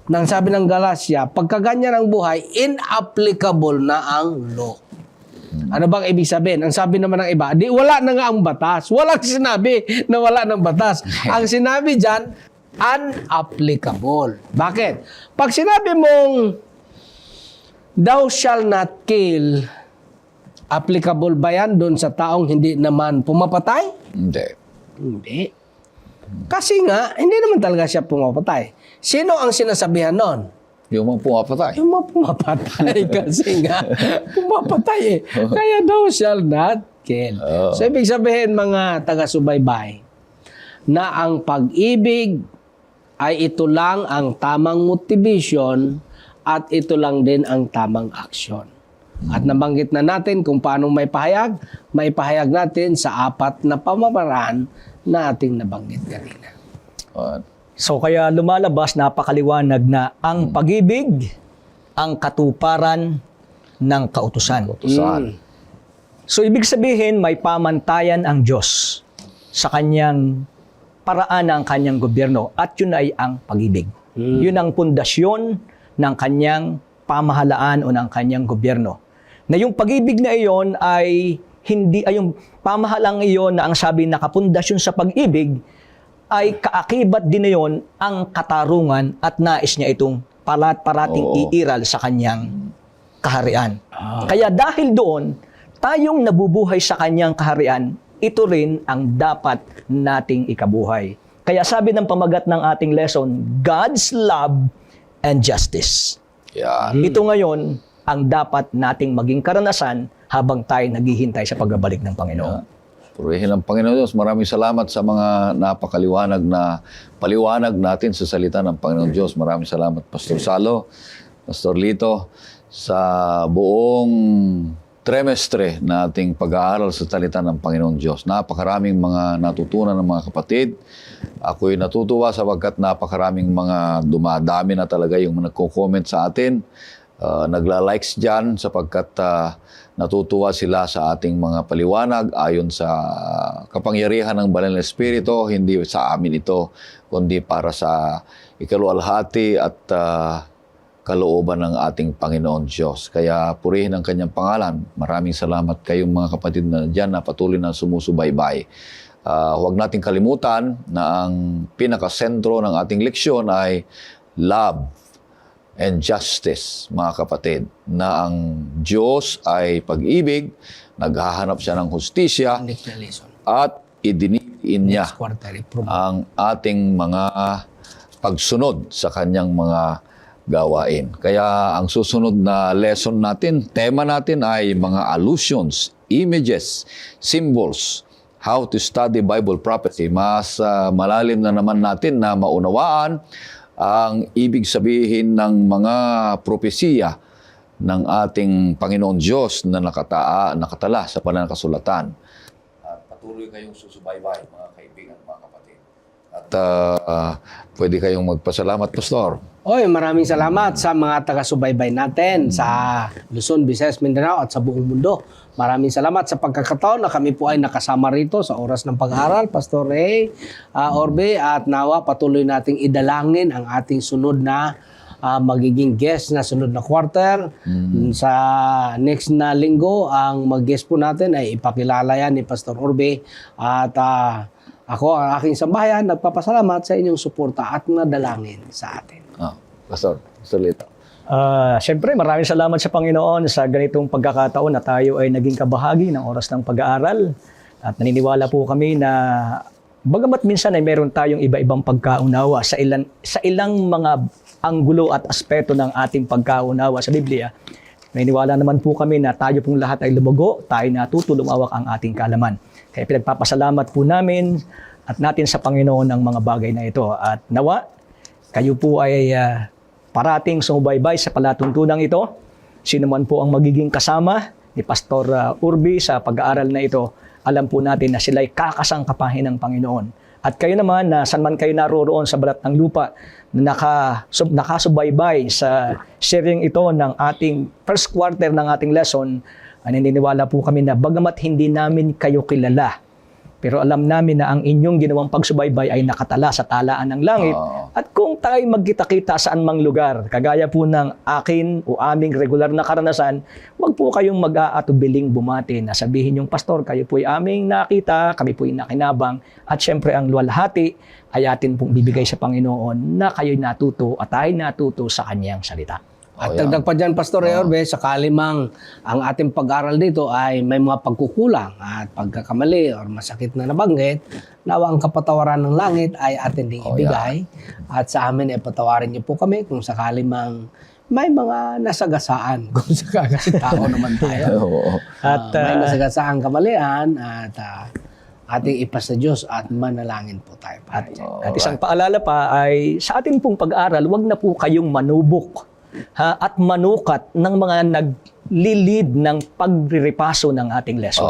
nang sabi ng Galatia, pagkaganyan ang buhay, inapplicable na ang law. Ano bang ibig sabihin? Ang sabi naman ng iba, di wala na nga ang batas. Walang sinabi na wala ng batas. Ang sinabi dyan, unapplicable. Bakit? Pag sinabi mong, thou shall not kill, applicable ba yan doon sa taong hindi naman pumapatay? Hindi. Hindi. Kasi nga, hindi naman talaga siya pumapatay. Sino ang sinasabihan nun? Yung mga pumapatay. Yung mga pumapatay kasi nga, pumapatay eh. Kaya thou shall not kill. So, ibig sabihin mga taga-subaybay, na ang pag-ibig ay ito lang ang tamang motivation at ito lang din ang tamang action. At nabanggit na natin kung paano may pahayag natin sa 4 na pamamaraan na ating nabanggit kanina. So kaya lumalabas, napakaliwanag na ang pag-ibig, ang katuparan ng kautusan. So ibig sabihin, may pamantayan ang Diyos sa kanyang paraan ng kanyang gobyerno at yun ay ang pag-ibig. Yun ang pundasyon ng kanyang pamahalaan o ng kanyang gobyerno. Na yung pag-ibig na iyon ay hindi ay yung pamahalang iyon na ang sabi nakapundasyon sa pag-ibig ay kaakibat din na yun ang katarungan at nais niya itong parating iiral sa kanyang kaharian. Kaya dahil doon, tayong nabubuhay sa kanyang kaharian, ito rin ang dapat nating ikabuhay. Kaya sabi ng pamagat ng ating lesson, God's love and justice. Yan. Ito ngayon ang dapat nating maging karanasan habang tayo naghihintay sa pagbabalik ng Panginoon. Purihin ang Panginoon Diyos. Maraming salamat sa mga napakaliwanag na paliwanag natin sa salita ng Panginoon Diyos. Maraming salamat, Pastor Salo, Pastor Lito, sa buong trimestre na ating pag-aaral sa salita ng Panginoon Diyos. Napakaraming mga natutunan ng mga kapatid. Ako'y natutuwa sapagkat napakaraming mga dumadami na talaga yung nagko-comment sa atin. Nagla-likes dyan sapagkat natutuwa sila sa ating mga paliwanag ayon sa kapangyarihan ng Banal na Espiritu. Hindi sa amin ito, kundi para sa ikaluwalhati at kalooban ng ating Panginoon Diyos. Kaya purihin ang kanyang pangalan. Maraming salamat kayong mga kapatid na dyan na patuloy na sumusubaybay. Huwag nating kalimutan na ang pinakasentro ng ating leksyon ay love and justice, mga kapatid, na ang Diyos ay pag-ibig, naghahanap siya ng hustisya, at idinibig diin niya Next quarter, improve. ang ating mga pagsunod sa kanyang mga gawain. Kaya ang susunod na lesson natin, tema natin ay mga allusions, images, symbols, how to study Bible prophecy. Mas malalim na naman natin na maunawaan ang ibig sabihin ng mga propesiya ng ating Panginoon Diyos na nakatala sa pananakasulatan. At patuloy kayong susubaybay, mga kaibigan, mga kapatid. At pwede kayong magpasalamat, Pastor. Oy, maraming salamat sa mga taga-subaybay natin sa Luzon, Visayas, Mindanao at sa buong mundo. Maraming salamat sa pagkakataon na kami po ay nakasama rito sa oras ng pag-aaral, Pastor Ray, Orbe, at nawa patuloy nating idalangin ang ating sunod na magiging guest na sunod na quarter. Sa next na linggo, ang mag-guest po natin ay ipakilala yan ni Pastor Orbe. At ako, ang aking sambahayan, nagpapasalamat sa inyong suporta at nadalangin sa atin. Pastor Lito. Siyempre, maraming salamat sa Panginoon sa ganitong pagkakataon na tayo ay naging kabahagi ng oras ng pag-aaral. At naniniwala po kami na bagamat minsan ay meron tayong iba-ibang pagkaunawa sa ilang mga anggulo at aspeto ng ating pagkaunawa sa Biblia, naniniwala naman po kami na tayo pong lahat ay lumago, tayo natuto lumawak ang ating kaalaman. Kaya pinagpapasalamat po namin at natin sa Panginoon ang mga bagay na ito. At nawa, kayo po ay parating sumubaybay sa palatuntunang ito. Sino man po ang magiging kasama ni Pastor Urbi sa pag-aaral na ito, alam po natin na sila'y kakasangkapahin ng Panginoon. At kayo naman, na saan man kayo naroroon sa balat ng lupa, na nakasubaybay sa sharing ito ng ating first quarter ng ating lesson, naniniwala po kami na bagamat hindi namin kayo kilala, pero alam namin na ang inyong ginawang pagsubaybay ay nakatala sa talaan ng langit. At kung tayo magkita-kita saan mang lugar, kagaya po ng akin o aming regular na karanasan, huwag po kayong mag-aatubiling bumati na sabihin yung pastor, kayo po ay aming nakita, kami po ay nakinabang, at syempre ang luwalhati ay atin pong bibigay sa Panginoon na kayo'y natuto at tayo natuto sa kanyang salita. At dagdag pa dyan, Pastor Orbe, sakali mang ang ating pag-aral dito ay may mga pagkukulang at pagkakamali o masakit na nabanggit, nawa ang kapatawaran ng langit ay atin ding ibigay. At sa amin ay patawarin niyo po kami kung sakali mang may mga nasagasaan, kung sakali kasi tao naman tayo. At May nasagasaan kamalian at ating ipas sa Diyos at manalangin po tayo. At isang paalala pa ay sa ating pong pag-aral, huwag na po kayong manubok at manukat ng mga naglilid ng pagrirepaso ng ating lesson.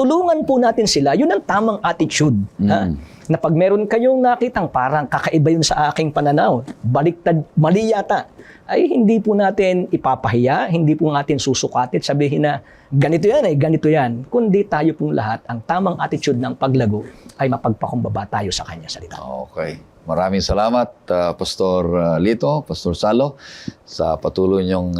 Tulungan po natin sila. Yun ang tamang attitude. Na pag meron kayong nakitang parang kakaiba yun sa aking pananaw, baliktad, mali yata, ay hindi po natin ipapahiya, hindi po natin susukatit, sabihin na ganito yan, kundi tayo pong lahat, ang tamang attitude ng paglago ay mapagpakumbaba tayo sa kanya salita. Okay. Maraming salamat, Pastor Lito, Pastor Salo, sa patuloy niyong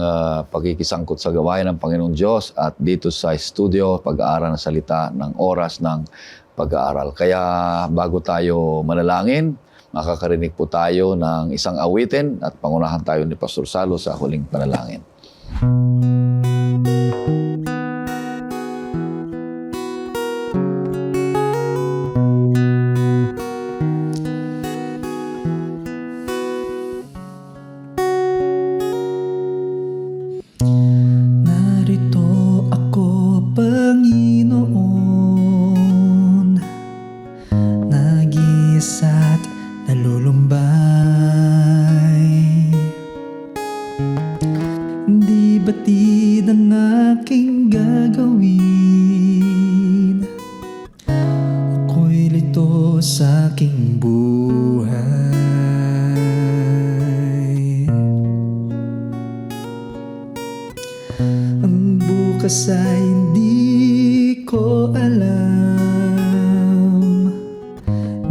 pagkikisangkot sa gawain ng Panginoong Diyos at dito sa studio, pag-aaral ng salita ng oras ng pag-aaral. Kaya bago tayo manalangin, makakarinig po tayo ng isang awitin at pangunahan tayo ni Pastor Salo sa huling panalangin. Ay hindi ko alam,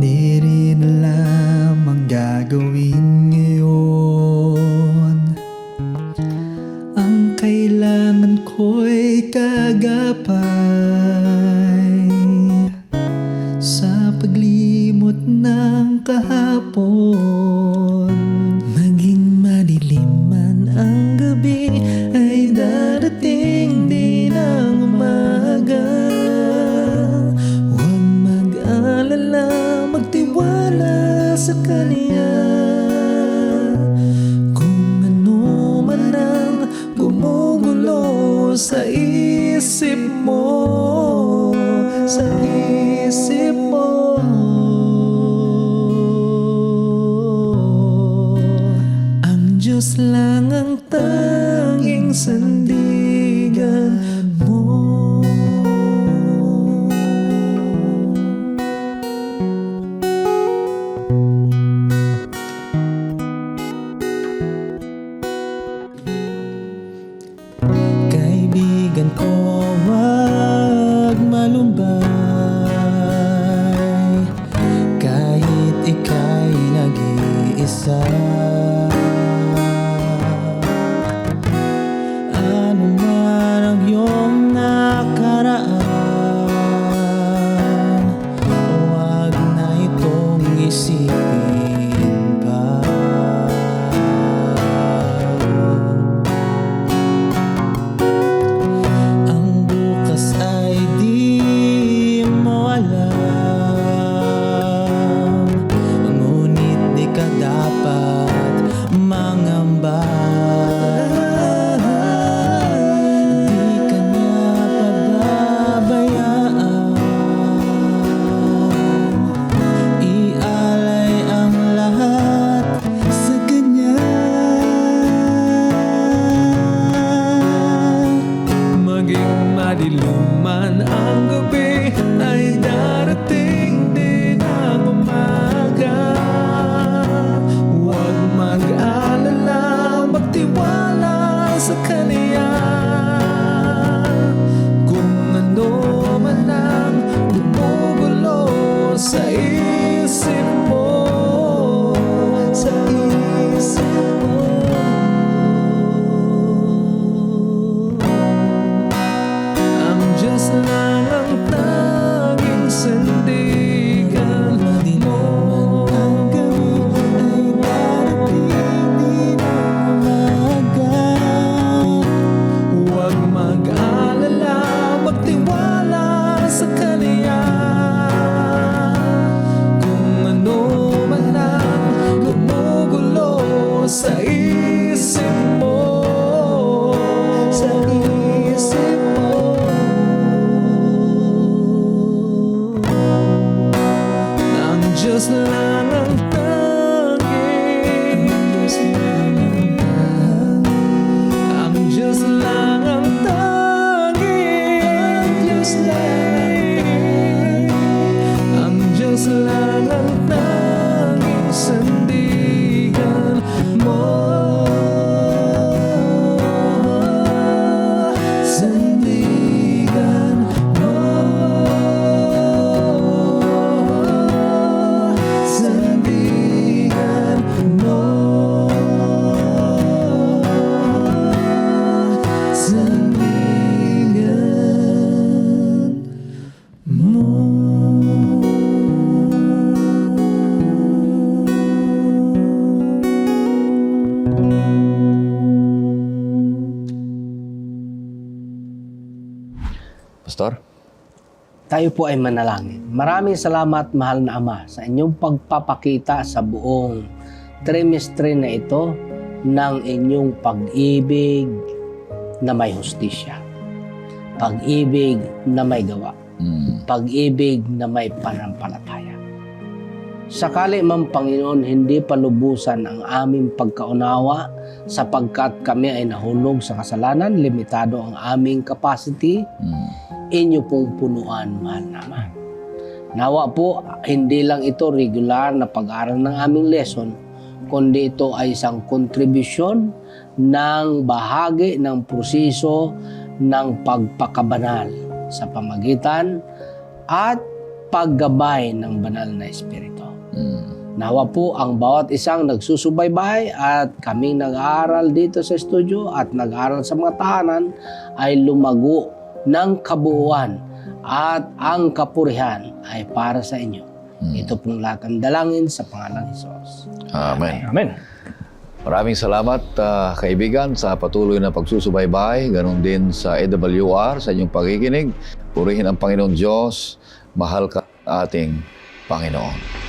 di rin alam ang gagawin ngayon. Ang kailangan ko'y kagapay sa paglimot ng kahapon. Maging madilim man ang gabi ay darating din ang umaga. Huwag mag-alala, Kanya. Kung ano man ang gumugulo sa isip mo, sa isip mo, ang Diyos lang ang tanging sandigan mo. Kaibigan ko, wag malumbay kahit ika'y nag-iisa. Ano man ang iyong nakaraan, wag na itong isipin pa. Ang bukas ay di mo alam, ngunit di ka dapat mangamba. Di ka niya pababayaan, ialay ang lahat sa Kanya. Maging madilim man ang gabi, ay darating din ang umaga. Huwag mag-alala, magtiwala sa Kanya. Kung ano man ang gumugulo sa isip mo, sa isip mo, ang Diyos lang ang tanging sandigan mo. Ang gabi ay darating din ang umaga. Huwag mag-alala, magtiwala sa Kanya. Kung ano man ang gumugulo sa isip mo, sa isip mo, ang Diyos lang ang tanging, ang Diyos lang ang tanging, ang Diyos lang ang tanging sandigan mo. Sandigan mo, sandigan mo, sandigan mo. Pastor? Tayo po ay manalangin. Maraming salamat, mahal na Ama, sa inyong pagpapakita sa buong trimestre na ito ng inyong pag-ibig na may hustisya, pag-ibig na may gawa, pag-ibig na may pananampalataya. Sakali man, Panginoon, hindi palubusan ang aming pagkaunawa sapagkat kami ay nahulog sa kasalanan, limitado ang aming capacity, inyo pong punuan, mahal naman. Nawa po, hindi lang ito regular na pag-aaral ng aming lesson, kundi ito ay isang kontribusyon ng bahagi ng proseso ng pagpakabanal sa pamagitan at paggabay ng banal na Espiritu. Nawa po ang bawat isang nagsusubaybay at kaming nag-aaral dito sa studio at nag-aaral sa mga tahanan ay lumago ng kabuuan at ang kapurihan ay para sa inyo. Ito pong lahat ang dalangin sa pangalan ni Jesus. Amen. Amen. Maraming salamat, kaibigan, sa patuloy na pagsusubaybay. Ganon din sa AWR, sa inyong pakikinig. Purihin ang Panginoon Diyos. Mahal ka ating Panginoon.